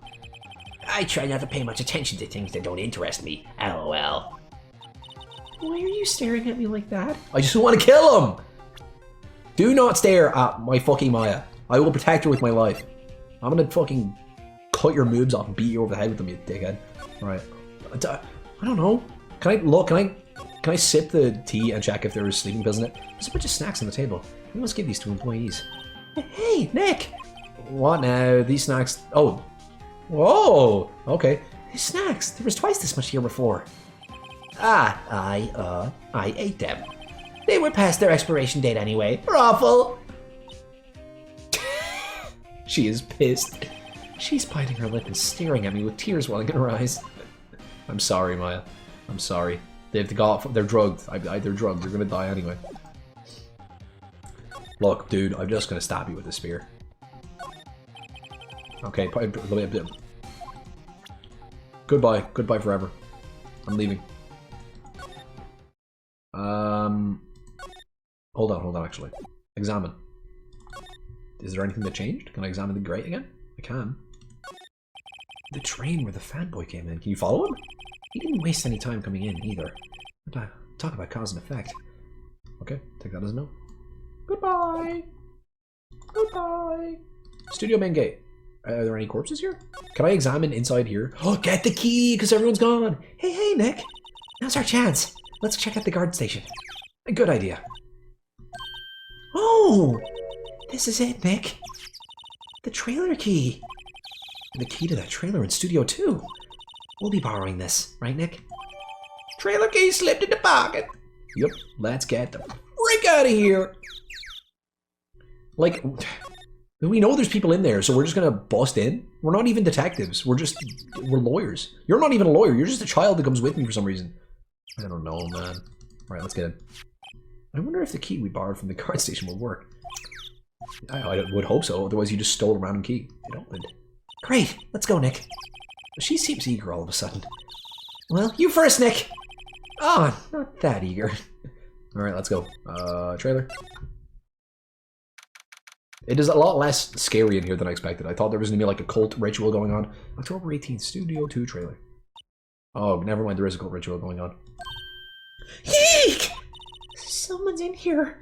I try not to pay much attention to things that don't interest me. LOL. Why are you staring at me like that? I just want to kill him! Do not stare at my fucking Maya. I will protect her with my life. I'm gonna fucking cut your moves off and beat you over the head with them, you dickhead. Alright. I don't know. Can I look? Can I sip the tea and check if there is sleeping pills in it? There's a bunch of snacks on the table. We must give these to employees. Hey, Nick! What now? These snacks... Oh. Whoa! Okay. These snacks. There was twice this much here before. I ate them. They were past their expiration date anyway. They're awful. She is pissed. She's biting her lip and staring at me with tears welling in her eyes. I'm sorry, Maya. I'm sorry. They're drugged. They're drugged. You're gonna die anyway. Look, dude, I'm just gonna stab you with a spear. Okay, goodbye. Goodbye forever. I'm leaving. Hold on, actually. Examine. Is there anything that changed? Can I examine the grate again? I can. The train where the fanboy came in. Can you follow him? He didn't waste any time coming in, either. Talk about cause and effect. Okay, take that as a no. Goodbye! Goodbye! Studio main gate. Are there any corpses here? Can I examine inside here? Oh, get the key, because everyone's gone! Hey, Nick! Now's our chance! Let's check out the guard station. A good idea. Oh! This is it, Nick. The trailer key. The key to that trailer in Studio 2. We'll be borrowing this, right, Nick? Trailer key slipped in the pocket. Yep, let's get the frick out of here. Like, we know there's people in there, so we're just gonna bust in? We're not even detectives. We're lawyers. You're not even a lawyer. You're just a child that comes with me for some reason. I don't know, man. Alright, let's get in. I wonder if the key we borrowed from the guard station will work. I would hope so, otherwise you just stole a random key. It opened. Great, let's go, Nick. She seems eager all of a sudden. Well, you first, Nick! Oh, not that eager. Alright, let's go. Trailer. It is a lot less scary in here than I expected. I thought there was going to be like a cult ritual going on. October 18th, Studio 2 trailer. Oh, never mind, there is a cult ritual going on. Eek! Someone's in here.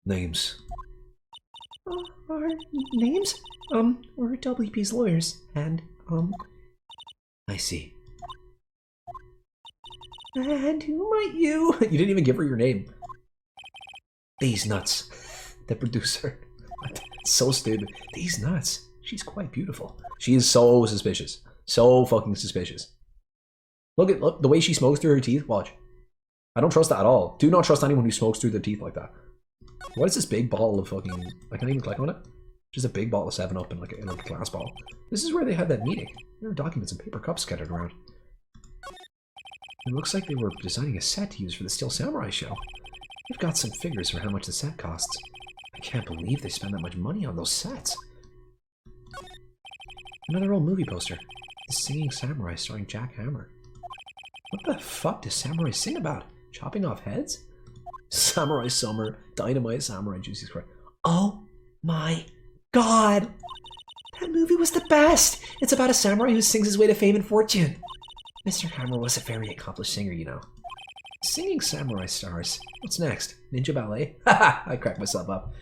Names. Our names? We're WP's lawyers, and, I see. and who might you? You didn't even give her your name. These nuts. The producer. So stupid. These nuts. She's quite beautiful. She is so suspicious. So fucking suspicious. Look, the way she smokes through her teeth. Watch. I don't trust that at all. Do not trust anyone who smokes through their teeth like that. What is this big bottle of fucking... I can't even click on it. Just a big bottle of 7-Up in like a glass bottle. This is where they had that meeting. There are documents and paper cups scattered around. It looks like they were designing a set to use for the Steel Samurai show. They've got some figures for how much the set costs. I can't believe they spend that much money on those sets. Another old movie poster. The Singing Samurai starring Jack Hammer. What the fuck does samurai sing about? Chopping off heads? Samurai Summer, Dynamite Samurai, Juicy Square. Oh my god! That movie was the best! It's about a samurai who sings his way to fame and fortune. Mr. Hammer was a very accomplished singer, you know. Singing Samurai stars. What's next? Ninja Ballet? Haha, I cracked myself up.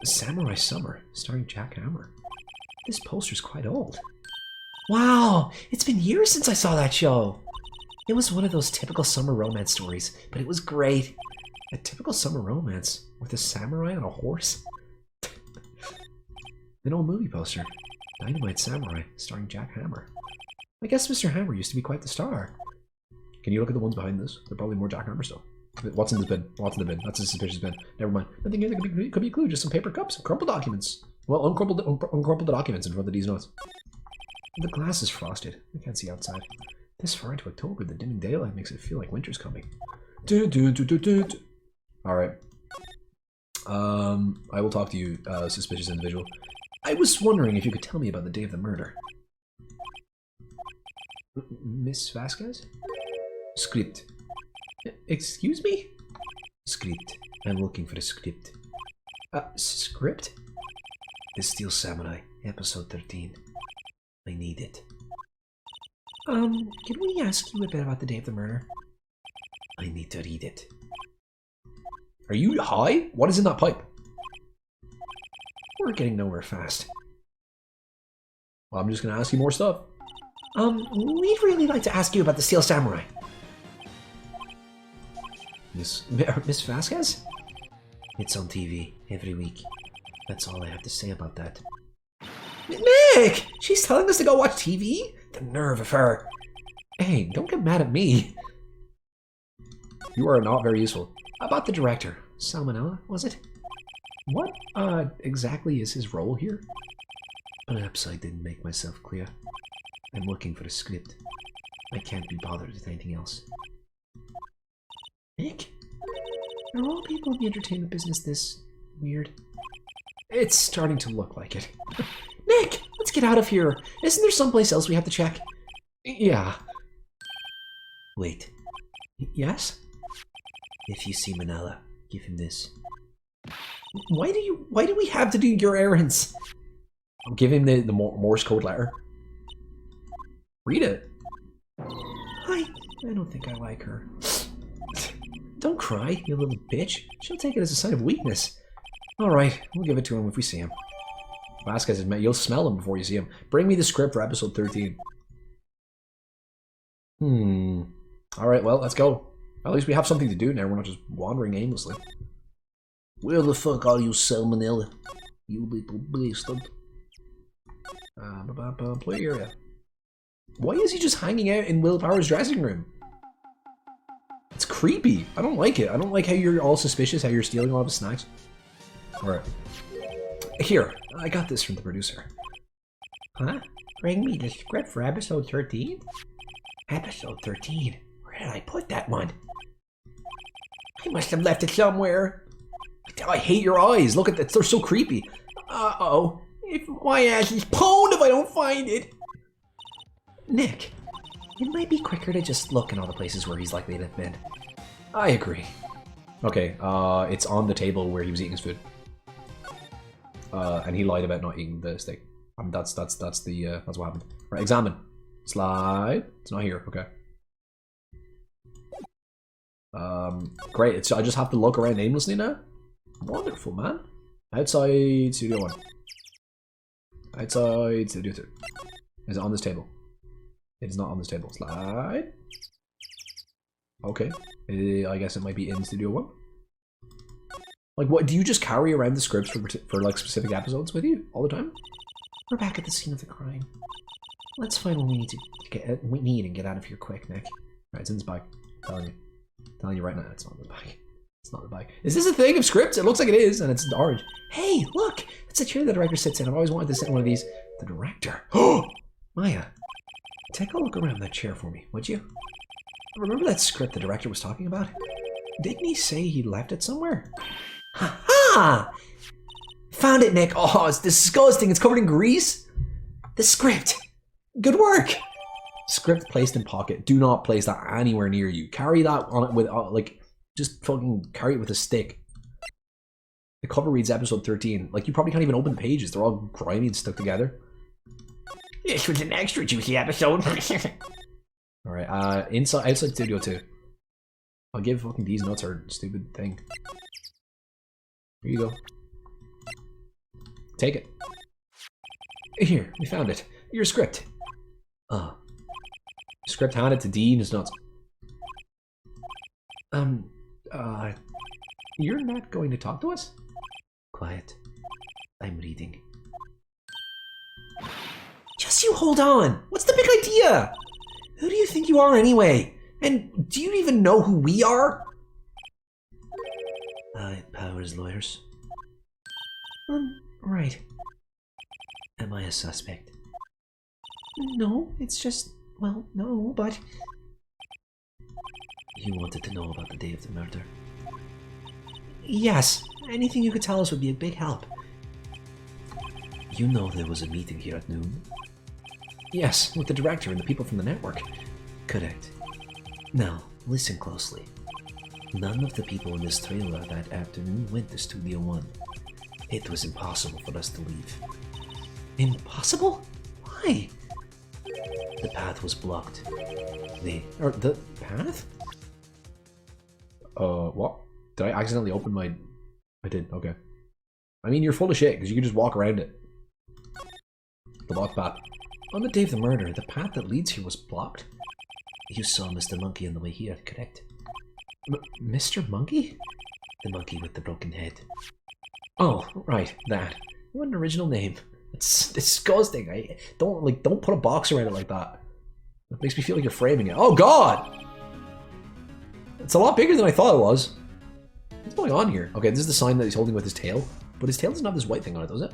Samurai Summer, starring Jack Hammer. This poster's quite old. Wow, it's been years since I saw that show. It was one of those typical summer romance stories, but it was great. A typical summer romance with a samurai on a horse? An old movie poster. Dynamite Samurai, starring Jack Hammer. I guess Mr. Hammer used to be quite the star. Can you look at the ones behind this? They're probably more Jack Hammer stuff. What's in this bin? What's in the bin? That's a suspicious bin. Never mind. Nothing here that could be a clue. Just some paper cups and crumpled documents. Well, uncrumpled the documents in front of these notes. The glass is frosted. I can't see outside. This far into October, the dimming daylight makes it feel like winter's coming. Alright. I will talk to you, suspicious individual. I was wondering if you could tell me about the day of the murder. Miss Vasquez? Script. Excuse me? Script. I'm looking for a script. Script? The Steel Samurai, episode 13. I need it. Can we ask you a bit about the day of the murder? I need to read it. Are you high? What is in that pipe? We're getting nowhere fast. Well, I'm just gonna ask you more stuff. We'd really like to ask you about the Steel Samurai. Miss Vasquez? It's on TV every week. That's all I have to say about that. Nick! She's telling us to go watch TV? The nerve of her. Hey, don't get mad at me. You are not very useful. About the director. Salmonella, was it? What exactly is his role here? Perhaps I didn't make myself clear. I'm looking for a script. I can't be bothered with anything else. Nick? Are all people in the entertainment business this weird? It's starting to look like it. Nick, let's get out of here. Isn't there someplace else we have to check? Yeah. Wait. Yes? If you see Manila, give him this. Why do we have to do your errands? I'll give him the Morse code letter. Read it. I don't think I like her. Don't cry, you little bitch. She'll take it as a sign of weakness. Alright, we'll give it to him if we see him. Vasquez admit you'll smell him before you see him. Bring me the script for episode 13. Alright, well, let's go. At least we have something to do now, we're not just wandering aimlessly. Where the fuck are you, Salmonella? You little bastard. Play area. Why is he just hanging out in Will Power's dressing room? It's creepy. I don't like it. I don't like how you're all suspicious, how you're stealing all of his snacks. Alright. Here, I got this from the producer. Huh? Bring me the script for episode 13? Episode 13? Where did I put that one? I must have left it somewhere. I hate your eyes. Look at that. They're so creepy. Uh-oh. If my ass is pwned if I don't find it. Nick, it might be quicker to just look in all the places where he's likely to have been. I agree. Okay, it's on the table where he was eating his food. And he lied about not eating the steak. That's what happened. Right, examine. Slide. It's not here, okay. Great. I just have to look around aimlessly now? Wonderful, man. Outside Studio 1. Outside Studio 2. Is it on this table? It is not on this table. Slide. Okay. I guess it might be in Studio 1. Like, what? Do you just carry around the scripts for like, specific episodes with you all the time? We're back at the scene of the crime. Let's find what we need and get out of here quick, Nick. Right, it's in this bag. I'm telling you right now, it's not in the bag. It's not in the bag. Is this a thing of scripts? It looks like it is, and it's orange. Hey, look! That's a chair the director sits in. I've always wanted to sit in one of these. The director? Oh! Maya, take a look around that chair for me, would you? Remember that script the director was talking about? Didn't he say he left it somewhere? Ha ha! Found it, Nick. Oh, it's disgusting. It's covered in grease. The script. Good work. Script placed in pocket. Do not place that anywhere near you. Carry that on it with, like, just fucking carry it with a stick. The cover reads episode 13. Like, you probably can't even open the pages. They're all grimy and stuck together. This was an extra juicy episode. Alright, outside Studio 2. I'll give fucking these nuts our stupid thing. Here you go. Take it. Here, we found it. Your script. Script handed to D and his nuts. You're not going to talk to us? Quiet. I'm reading. Just you hold on! What's the big idea? Who do you think you are anyway? And do you even know who we are? Powers lawyers. Right. Am I a suspect? No, it's just... well, no, but... You wanted to know about the day of the murder? Yes. Anything you could tell us would be a big help. You know there was a meeting here at noon? Yes, with the director and the people from the network. Correct. Now, listen closely. None of the people in this trailer that afternoon went to Studio 1. It was impossible for us to leave. Impossible? Why? The path was blocked. The path? What? Did I accidentally open my... I did, okay. I mean, you're full of shit, because you can just walk around it. The blocked path. On the day of the murder, the path that leads here was blocked? You saw Mr. Monkey on the way here, correct? Mr. Monkey? The monkey with the broken head. Oh, right, that. What an original name. It's disgusting. Don't put a box around it like that. It makes me feel like you're framing it. Oh god! It's a lot bigger than I thought it was. What's going on here? Okay, this is the sign that he's holding with his tail. But his tail doesn't have this white thing on it, does it?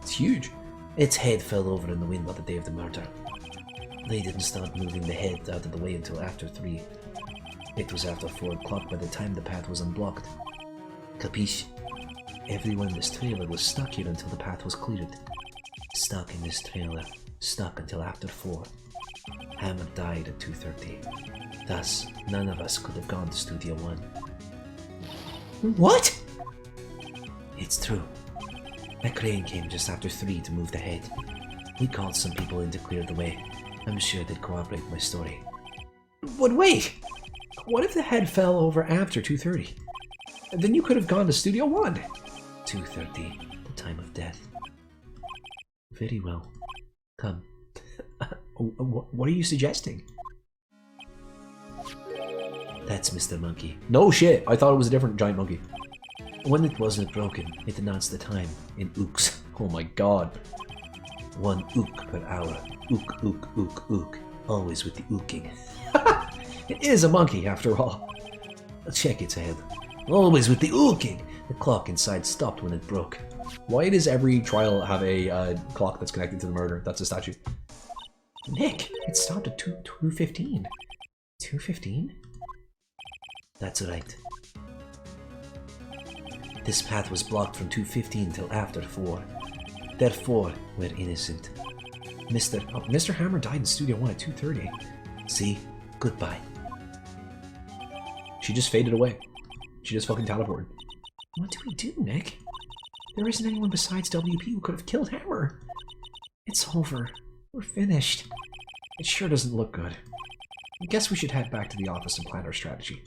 It's huge. Its head fell over in the wind on the day of the murder. They didn't start moving the head out of the way until after 3. It was after 4 o'clock by the time the path was unblocked. Capiche? Everyone in this trailer was stuck here until the path was cleared. Stuck in this trailer. Stuck until after 4. Hammer died at 2:30. Thus, none of us could have gone to Studio 1. What? It's true. A crane came just after 3 to move the head. We called some people in to clear the way. I'm sure they'd corroborate my story. But wait! What if the head fell over after 2:30? Then you could have gone to Studio 1. 2:30, the time of death. Very well. Come. What are you suggesting? That's Mr. Monkey. No shit! I thought it was a different giant monkey. When it wasn't broken, it announced the time in ooks. Oh my god. 1 ook per hour. Ook, ook, ook, ook. Always with the ooking. It is a monkey, after all. Check its head. Always with the ooking. The clock inside stopped when it broke. Why does every trial have a clock that's connected to the murder? That's a statue. Nick, it stopped at 2:15. 2:15? That's right. This path was blocked from 2:15 till after 4. Therefore, we're innocent. Mr. Hammer died in Studio 1 at 2:30. See? Goodbye. She just faded away. She just fucking teleported. What do we do, Nick? There isn't anyone besides WP who could have killed Hammer. It's over. We're finished. It sure doesn't look good. guess we should head back to the office and plan our strategy.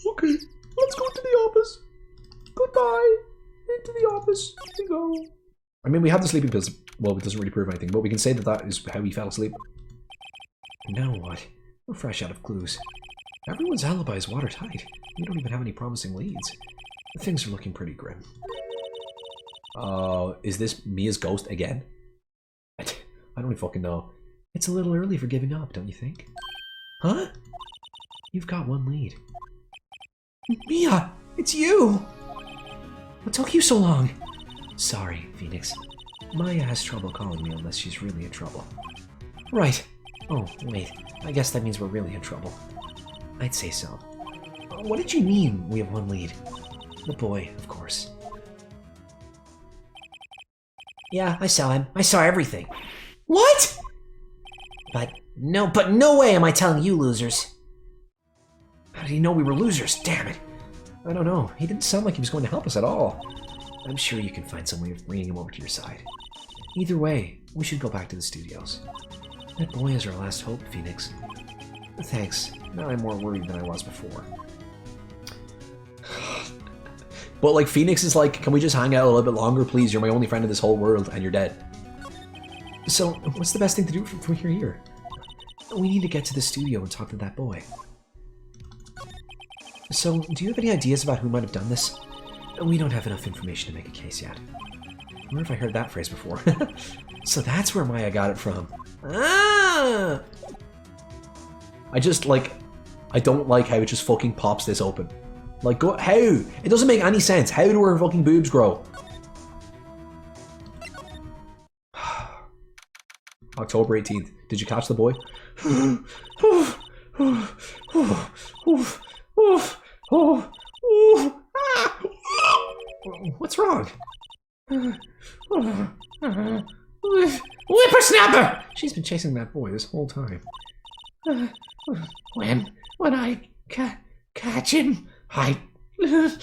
Okay, let's go to the office. Goodbye. Into the office we go. I mean, we have the sleeping pills. Well, it doesn't really prove anything, but we can say that that is how he fell asleep. Now what? We're fresh out of clues. Everyone's alibi is watertight. We don't even have any promising leads. Things are looking pretty grim. Is this Mia's ghost again? I don't even fucking know. It's a little early for giving up, don't you think? Huh? You've got one lead. Mia! It's you! What took you so long? Sorry, Phoenix. Maya has trouble calling me unless she's really in trouble. Right. Oh, wait. I guess that means we're really in trouble. I'd say so. What did you mean, we have one lead? The boy, of course. Yeah, I saw him. I saw everything. What? But no way am I telling you losers. How did he know we were losers? Damn it. I don't know. He didn't sound like he was going to help us at all. I'm sure you can find some way of bringing him over to your side. Either way, we should go back to the studios. That boy is our last hope, Phoenix. Thanks. Now I'm more worried than I was before. But like, Phoenix is like, can we just hang out a little bit longer, please? You're my only friend in this whole world, and you're dead. So, what's the best thing to do from here? We need to get to the studio and talk to that boy. So, do you have any ideas about who might have done this? We don't have enough information to make a case yet. I wonder if I heard that phrase before. So that's where Maya got it from. Ah! I just, like, I don't like how it just fucking pops this open. Like, how? It doesn't make any sense. How do her fucking boobs grow? October 18th. Did you catch the boy? What's wrong? Whippersnapper! She's been chasing that boy this whole time. When I catch him, it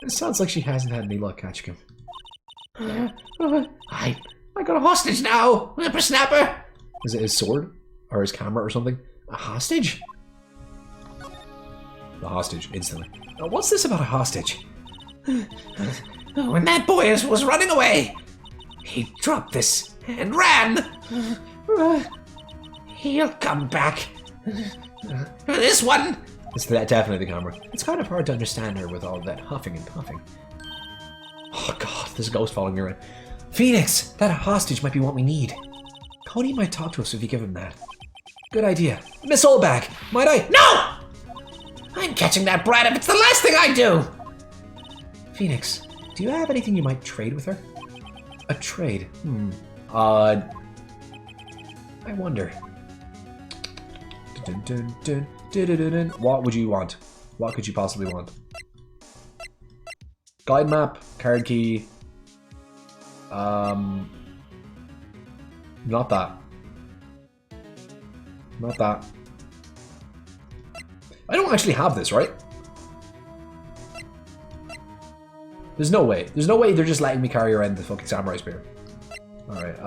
sounds like she hasn't had any luck catching him. I got a hostage now, whippersnapper! Is it his sword? Or his camera or something? A hostage? The hostage, instantly. What's this about a hostage? When that boy was running away, he dropped this and ran. He'll come back. This one! It's definitely the camera. It's kind of hard to understand her with all that huffing and puffing. Oh god, there's a ghost following me around. Phoenix! That hostage might be what we need. Cody might talk to us if you give him that. Good idea. Miss Oldback, might I? No! I'm catching that brat if it's the last thing I do! Phoenix, do you have anything you might trade with her? A trade? I wonder. Dun, dun, dun, dun, dun, dun, dun. What would you want? What could you possibly want? Guide map, card key. Not that. Not that. I don't actually have this, right? There's no way. There's no way they're just letting me carry around the fucking samurai spear. Alright,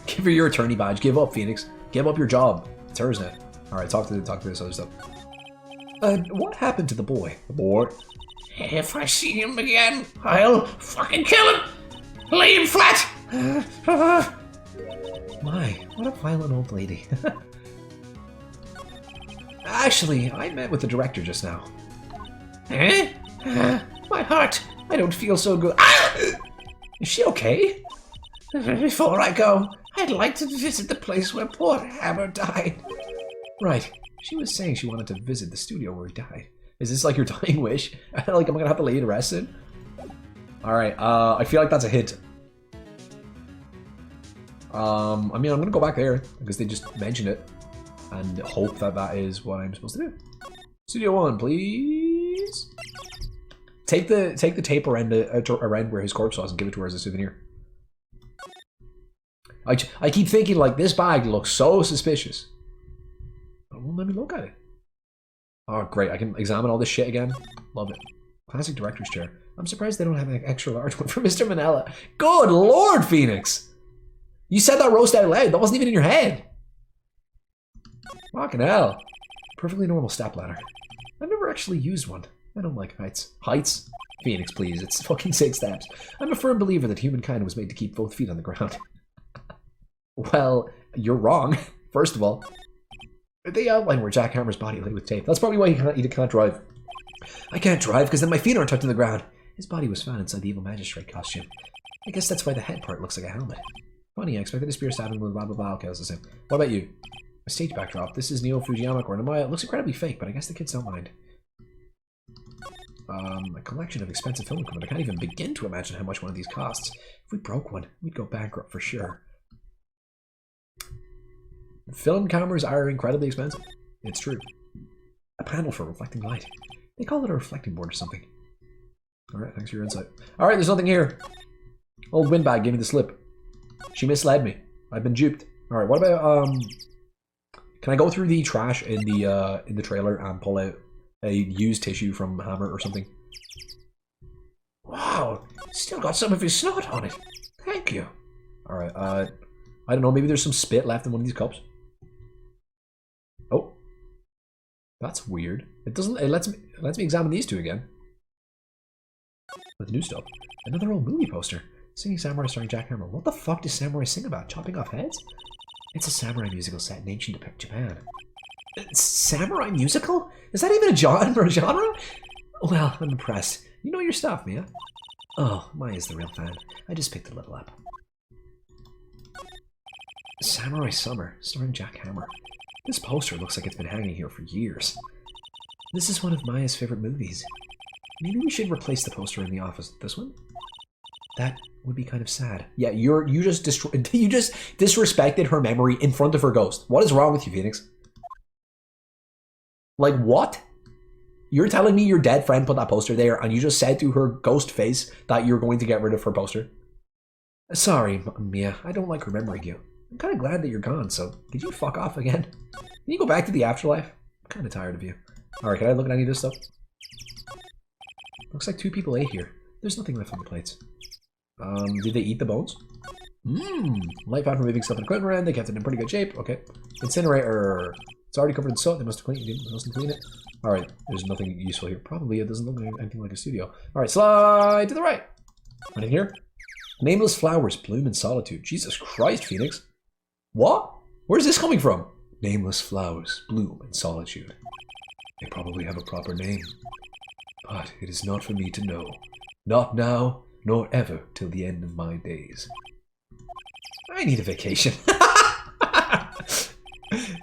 give her your attorney badge. Give up, Phoenix. Give up your job. It's hers now. Alright, talk to this other stuff. What happened to the boy? The boy? If I see him again, I'll fucking kill him! Lay him flat! My, what a violent old lady. Actually, I met with the director just now. Eh? My heart, I don't feel so good. Ah! Is she okay? Before I go, I'd like to visit the place where poor Hammer died. Right, she was saying she wanted to visit the studio where he died. Is this like your dying wish? Like, am I gonna have to lay you to rest soon? Alright, I feel like that's a hint. I mean, I'm gonna go back there, because they just mentioned it, and hope that that is what I'm supposed to do. Studio 1, please? Take the tape around where his corpse was and give it to her as a souvenir. I keep thinking, like, this bag looks so suspicious. But won't let me look at it. Oh, great. I can examine all this shit again. Love it. Classic director's chair. I'm surprised they don't have an extra large one for Mr. Manella. Good lord, Phoenix! You said that roast out loud. That wasn't even in your head. Fucking hell. Perfectly normal step ladder. I've never actually used one. I don't like heights. Heights? Phoenix, please. It's fucking 6 steps. I'm a firm believer that humankind was made to keep both feet on the ground. Well, you're wrong. First of all, they outline where Jack Hammer's body lay with tape. That's probably why he can't drive. I can't drive because then my feet aren't tucked to the ground. His body was found inside the evil magistrate costume. I guess that's why the head part looks like a helmet. Funny, I expected a spear stabbing with blah blah blah. Okay, that's the same. What about you? A stage backdrop. This is Neo Fujiyama Kornemaya. It looks incredibly fake, but I guess the kids don't mind. A collection of expensive film equipment. I can't even begin to imagine how much one of these costs. If we broke one, we'd go bankrupt for sure. Film cameras are incredibly expensive. It's true. A panel for reflecting light. They call it a reflecting board or something. Alright, thanks for your insight. Alright, there's nothing here. Old windbag gave me the slip. She misled me. I've been duped. Alright, what about, can I go through the trash in the trailer and pull out a used tissue from Hammer or something? Wow, still got some of his snot on it. Thank you. Alright, I don't know, maybe there's some spit left in one of these cups. Oh. That's weird. It lets me examine these two again. With new stuff. Another old movie poster. Singing Samurai starring Jack Hammer. What the fuck does Samurai sing about? Chopping off heads? It's a samurai musical set in ancient Japan. Samurai musical? Is that even a genre? Well, I'm impressed. You know your stuff, Mia. Oh, Maya's the real fan. I just picked a little up. Samurai Summer, starring Jack Hammer. This poster looks like it's been hanging here for years. This is one of Maya's favorite movies. Maybe we should replace the poster in the office with this one? That would be kind of sad. Yeah, you just disrespected her memory in front of her ghost. What is wrong with you, Phoenix? Like, what? You're telling me your dead friend put that poster there and you just said to her ghost face that you're going to get rid of her poster? Sorry, Mia. I don't like remembering you. I'm kind of glad that you're gone, so could you fuck off again? Can you go back to the afterlife? I'm kind of tired of you. Alright, can I look at any of this stuff? Looks like 2 people ate here. There's nothing left on the plates. Did they eat the bones? Light found from moving stuff in the equipment around. They kept it in pretty good shape. Okay. Incinerator. It's already covered in soot. They must have cleaned it. Alright, there's nothing useful here. Probably it doesn't look like anything like a studio. Alright, slide to the right. Anything here? Nameless flowers bloom in solitude. Jesus Christ, Phoenix. What? Where's this coming from? Nameless flowers bloom in solitude. They probably have a proper name. But it is not for me to know. Not now, nor ever till the end of my days. I need a vacation.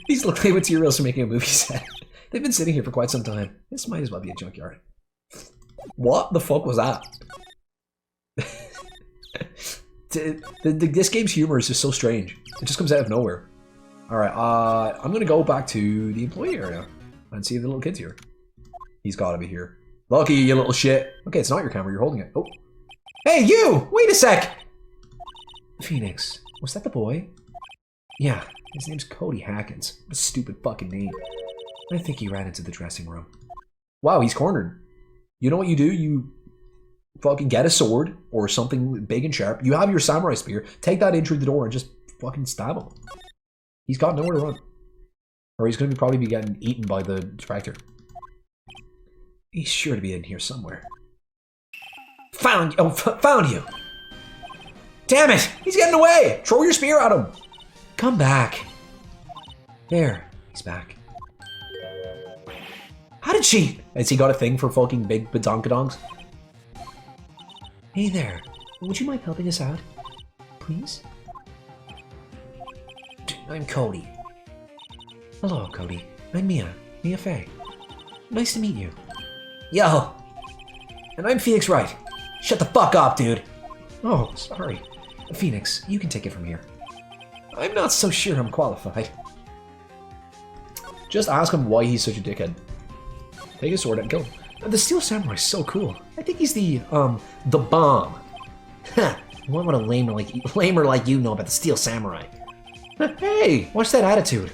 These look like materials for making a movie set. They've been sitting here for quite some time. This might as well be a junkyard. What the fuck was that? This game's humor is just so strange. It just comes out of nowhere. Alright, I'm gonna go back to the employee area and see if the little kid's here. He's gotta be here. Lucky, you little shit. Okay, it's not your camera, you're holding it. Oh. Hey, you! Wait a sec! Phoenix, was that the boy? Yeah, his name's Cody Hackins. What a stupid fucking name. I think he ran into the dressing room. Wow, he's cornered. You know what you do? You fucking get a sword or something big and sharp. You have your samurai spear. Take that in through the door and just fucking stab him. He's got nowhere to run. Or he's going to probably be getting eaten by the tractor. He's sure to be in here somewhere. Found you! Damn it! He's getting away! Throw your spear at him! Come back. There, he's back. How did she? Has he got a thing for fucking big badonkadonks? Hey there, would you mind helping us out? Please? I'm Cody. Hello, Cody. I'm Mia Fey. Nice to meet you. Yo! And I'm Phoenix Wright. Shut the fuck up, dude! Oh, sorry. Phoenix, you can take it from here. I'm not so sure I'm qualified. Just ask him why he's such a dickhead. Take his sword and kill him. The Steel Samurai's so cool. I think he's the bomb. Ha! What would a lamer like you know about the Steel Samurai? Hey, what's that attitude?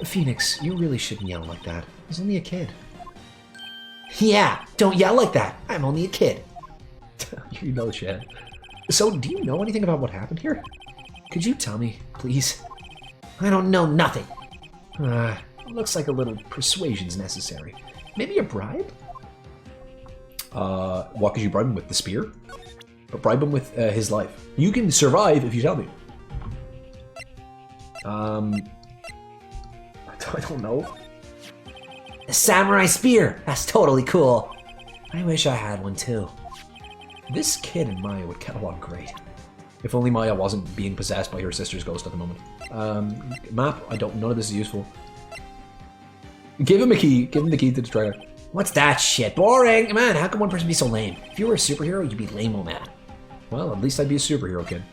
Phoenix, you really shouldn't yell like that. He's only a kid. Yeah, don't yell like that. I'm only a kid. You know shit. So, do you know anything about what happened here? Could you tell me, please? I don't know nothing. Looks like a little persuasion's necessary. Maybe a bribe? What could you bribe him with? The spear? But bribe him with his life. You can survive if you tell me. I don't know. A samurai spear! That's totally cool. I wish I had one too. This kid and Maya would get along great. If only Maya wasn't being possessed by her sister's ghost at the moment. Map, none of this is useful. Give him a key. Give him the key to the trailer. What's that shit? Boring! Man, how can one person be so lame? If you were a superhero, you'd be lame-o man. Well, at least I'd be a superhero kid.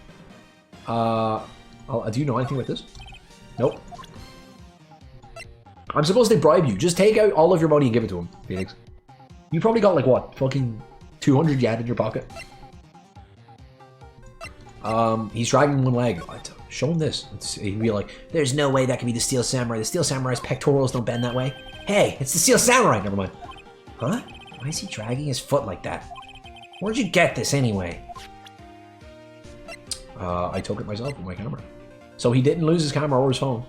Do you know anything about this? Nope. I'm supposed to bribe you. Just take out all of your money and give it to him, Phoenix. You probably got like what? Fucking 200 yen in your pocket. He's dragging one leg. Show him this. He'd be like, there's no way that can be the Steel Samurai. The Steel Samurai's pectorals don't bend that way. Hey, it's the Steel Samurai! Never mind. Huh? Why is he dragging his foot like that? Where'd you get this anyway? I took it myself with my camera. So he didn't lose his camera or his phone.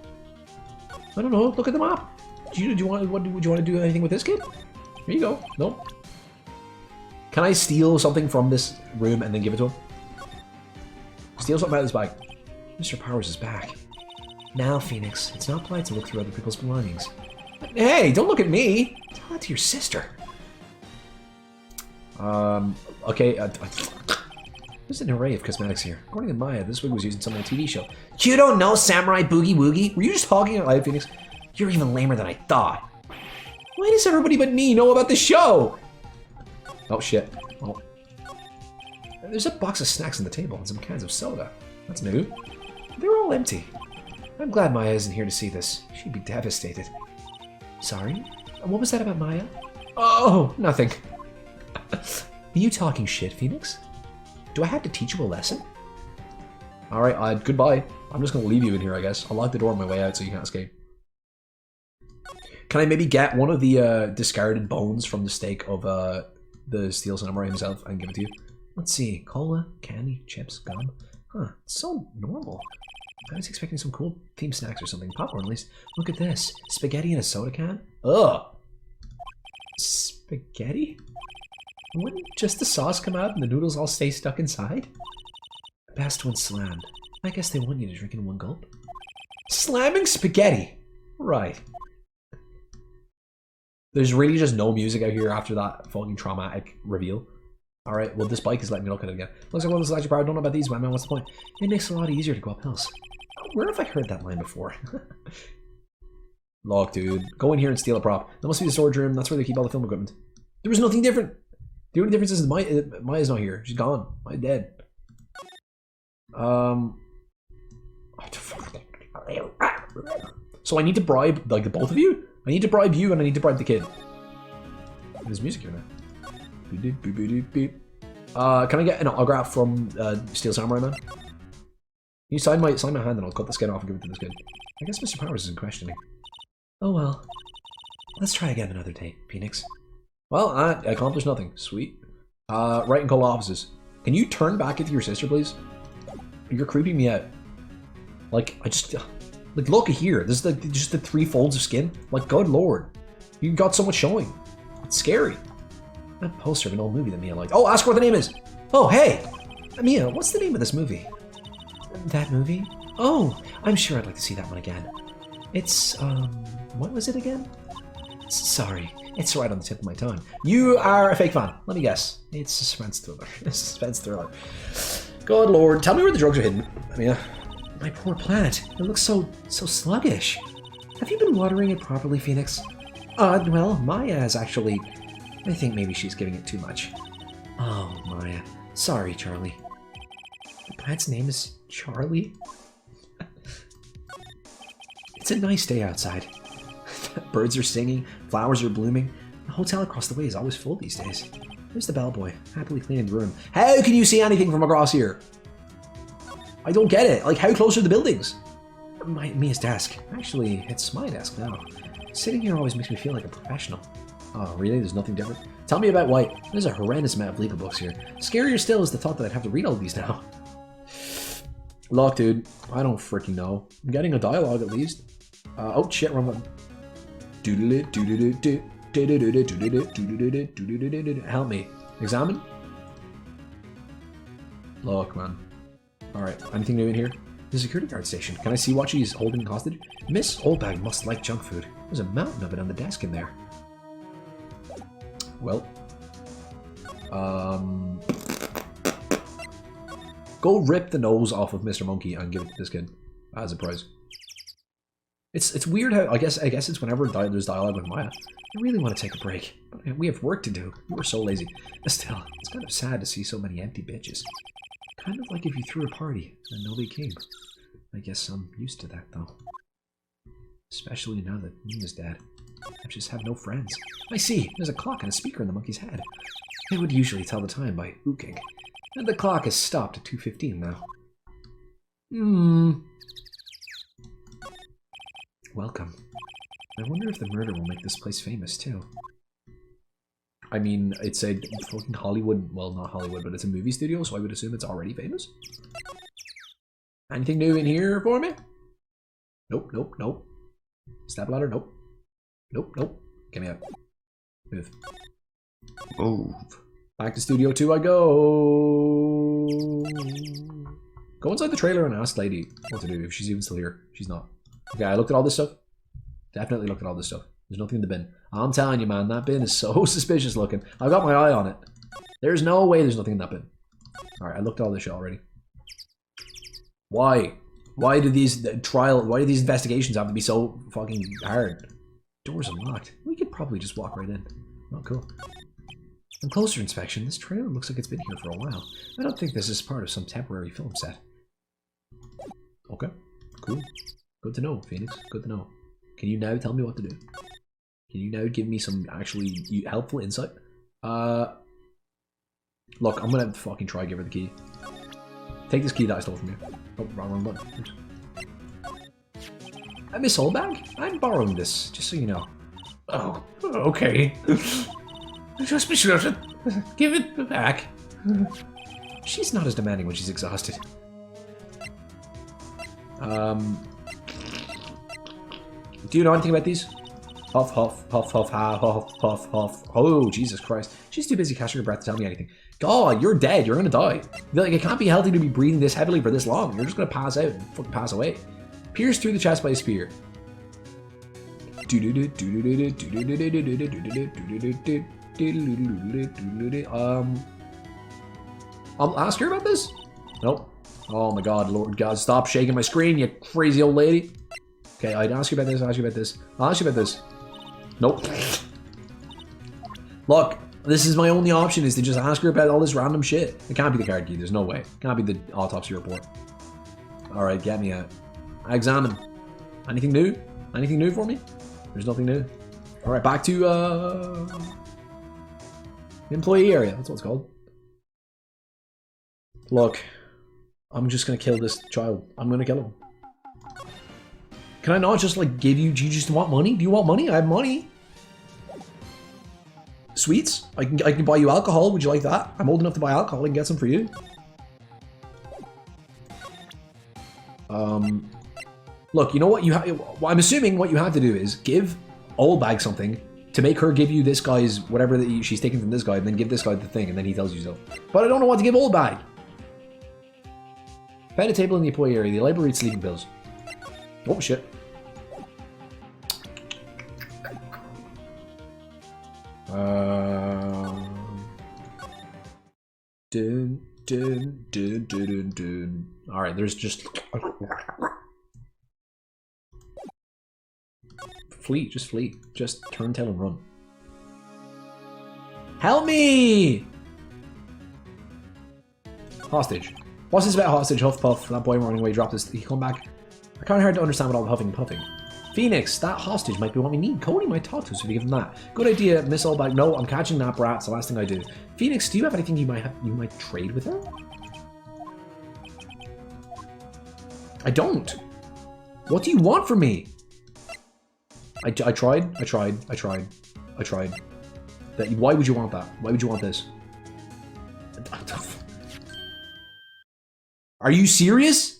I don't know. Look at the map. Would you want to do anything with this kid? Here you go. Nope. Can I steal something from this room and then give it to him? Steal something out of this bag. Mr. Powers is back. Now, Phoenix, it's not polite to look through other people's belongings. Hey, don't look at me! Tell that to your sister. Okay, there's an array of cosmetics here. According to Maya, this wig was used in some old TV show. You don't know Samurai Boogie Woogie? Were you just talking out loud, Phoenix? You're even lamer than I thought. Why does everybody but me know about the show? Oh, shit. Oh. There's a box of snacks on the table and some cans of soda. That's new. They're all empty. I'm glad Maya isn't here to see this. She'd be devastated. Sorry? What was that about Maya? Oh, nothing. Are you talking shit, Phoenix? Do I have to teach you a lesson? Alright, goodbye. I'm just gonna leave you in here, I guess. I'll lock the door on my way out so you can't escape. Can I maybe get one of the discarded bones from the steak of the Steel Samurai himself and give it to you? Let's see. Cola, candy, chips, gum. Huh, it's so normal. I was expecting some cool themed snacks or something. Popcorn, at least. Look at this. Spaghetti in a soda can? Ugh! Spaghetti? Wouldn't just the sauce come out and the noodles all stay stuck inside? Best when slammed. I guess they want you to drink in one gulp. Slamming spaghetti! Right. There's really just no music out here after that fucking traumatic reveal. Alright, well this bike is letting me look at it again. Looks like one of those electric power. I don't know about these, man. What's the point? It makes it a lot easier to go up hills. Where have I heard that line before? Look, dude. Go in here and steal a prop. That must be the storage room. That's where they keep all the film equipment. There was nothing different. The only difference is Maya's not here. She's gone. Maya's dead. So I need to bribe, like, the both of you? I need to bribe you and I need to bribe the kid. There's music here now. Can I get an autograph from Steel Samurai Man? Can you sign my hand and I'll cut the skin off and give it to this kid? I guess Mr. Powers isn't questioning. Oh well. Let's try again another day, Phoenix. Well, I accomplished nothing. Sweet. Wright and Cole offices. Can you turn back into your sister, please? You're creeping me out. Like, like, look here. This is just the 3 folds of skin. Like, good lord. You got so much showing. It's scary. That poster of an old movie that Mia liked. Oh, ask her what the name is. Oh, hey! Mia, what's the name of this movie? That movie? Oh, I'm sure I'd like to see that one again. It's, what was it again? Sorry, it's right on the tip of my tongue. You are a fake fan. Let me guess. It's a suspense thriller. A suspense thriller. Good lord. Tell me where the drugs are hidden. Mia. My poor plant. It looks so sluggish. Have you been watering it properly, Phoenix? Well, Maya has actually... I think maybe she's giving it too much. Oh, Maya. Sorry, Charlie. The plant's name is Charlie? It's a nice day outside. Birds are singing, flowers are blooming. The hotel across the way is always full these days. There's the bellboy, happily cleaning the room. How can you see anything from across here? I don't get it. Like, how close are the buildings? Mia's desk. Actually, it's my desk now. Sitting here always makes me feel like a professional. Oh, really? There's nothing different? Tell me about White. There's a horrendous amount of legal books here. Scarier still is the thought that I'd have to read all these now. Look, dude. I don't freaking know. I'm getting a dialogue at least. Oh shit, wrong button. Help me. Examine? Look, man. Alright, anything new in here? The security guard station. Can I see what she's holding hostage? Miss Oldbag must like junk food. There's a mountain of it on the desk in there. Well. Go rip the nose off of Mr. Monkey and give it to this kid as a prize. It's weird how I guess it's whenever there's dialogue with Maya. I really want to take a break, but we have work to do. We were so lazy. Still, it's kind of sad to see so many empty bitches. Kind of like if you threw a party and nobody came. I guess I'm used to that though. Especially now that Nina's dead. I just have no friends. I see. There's a clock and a speaker in the monkey's head. It would usually tell the time by ooking. And the clock has stopped at 2:15 now. Welcome. I wonder if the murder will make this place famous too. I mean, it's a fucking Hollywood, well, not Hollywood, but it's a movie studio, so I would assume it's already famous. Anything new in here for me? Nope, nope, nope. Step ladder, nope. Nope, nope. Get me out. Move. Move. Back to Studio 2 I go. Go inside the trailer and ask Lady what to do, if she's even still here. She's not. Okay, I looked at all this stuff. Definitely looked at all this stuff. There's nothing in the bin. I'm telling you, man, that bin is so suspicious looking. I've got my eye on it. There's no way there's nothing in that bin. Alright, I looked at all this shit already. Why? Why do these investigations have to be so fucking hard? Doors unlocked. We could probably just walk right in. Oh, cool. On closer inspection, this trailer looks like it's been here for a while. I don't think this is part of some temporary film set. Okay, cool. Good to know, Phoenix. Good to know. Can you now tell me what to do? Can you now give me some actually helpful insight? Look, I'm gonna fucking try to give her the key. Take this key that I stole from you. Oh, wrong button. Miss Oldbag? I'm borrowing this, just so you know. Oh, okay. Just be sure to give it back. She's not as demanding when she's exhausted. Do you know anything about these? Huff, huff, puff, huff, ha, huff, puff, huff. Oh, Jesus Christ. She's too busy catching her breath to tell me anything. God, you're dead. You're gonna die. Like, it can't be healthy to be breathing this heavily for this long. You're just gonna pass out and fucking pass away. Pierced through the chest by a spear. I'll ask her about this? Nope. Oh my god, Lord God, stop shaking my screen, you crazy old lady. Okay, I'd ask you about this, I'll ask you about this. I'll ask you about this. Nope. Look, this is my only option, is to just ask her about all this random shit. It can't be the card key, there's no way. It can't be the autopsy report. Alright, get me out. I examine. Anything new? Anything new for me? There's nothing new. Alright, back to, the employee area, that's what it's called. Look, I'm just gonna kill this child. I'm gonna kill him. Can I not just, like, give you... Do you just want money? Do you want money? I have money. Sweets? I can buy you alcohol. Would you like that? I'm old enough to buy alcohol. I can get some for you. Look, you know what you have... Well, I'm assuming what you have to do is give Oldbag something to make her give you this guy's... Whatever that she's taking from this guy, and then give this guy the thing, and then he tells you so. But I don't know what to give Oldbag. Find a table in the employee area. The library reads sleeping pills. Oh, shit. Alright, there's just... Flee, just flee. Just turn tail and run. Help me! Hostage. What's this about hostage? Huff puff. That boy running away dropped his... He come back. I can't hard to understand what all the huffing and puffing. Phoenix, that hostage might be what we need. Cody might talk to us if we give him that. Good idea, Miss Oldbag. No, I'm catching that brat. It's the last thing I do. Phoenix, do you have anything you might trade with her? I don't. What do you want from me? I tried. Why would you want that? Why would you want this? Are you serious?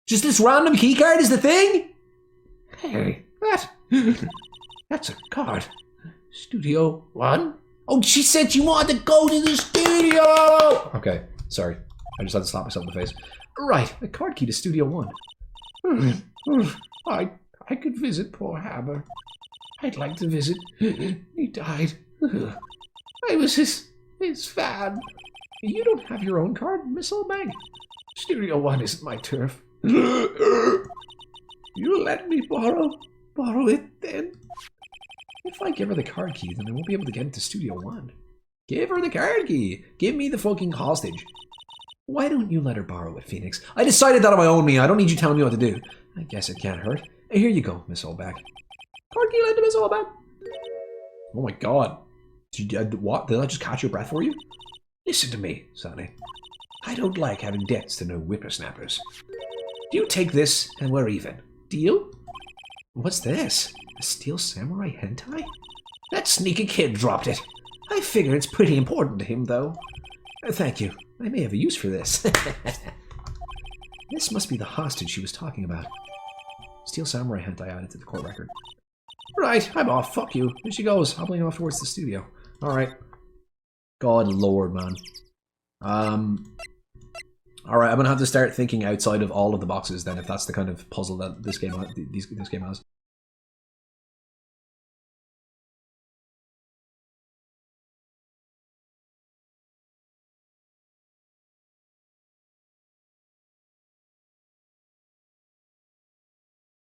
Just this random keycard is the thing? Hey, that's a card. Studio 1? Oh, she said she wanted to go to the studio! Okay, sorry. I just had to slap myself in the face. Right, a card key to Studio 1. I could visit poor Hammer. I'd like to visit. He died. I was his fan. You don't have your own card, Miss Oldbag? Studio 1 isn't my turf. You let me borrow it then? If I give her the card key, then I won't be able to get into Studio 1. Give her the card key. Give me the fucking hostage. Why don't you let her borrow it, Phoenix? I decided that on my own, Mia. I don't need you telling me what to do. I guess it can't hurt. Here you go, Miss Oldbag. Card key lent to Miss Oldbag. Oh my god. What? Did I just catch your breath for you? Listen to me, Sonny. I don't like having debts to no whippersnappers. You take this, and we're even. Deal? What's this? A Steel Samurai hentai? That sneaky kid dropped it. I figure it's pretty important to him, though. Thank you. I may have a use for this. This must be the hostage she was talking about. Steel Samurai hentai added to the court record. Right, I'm off. Fuck you. Here she goes, hobbling off towards the studio. Alright. God lord, man. Alright, I'm gonna have to start thinking outside of all of the boxes then, if that's the kind of puzzle that this game has.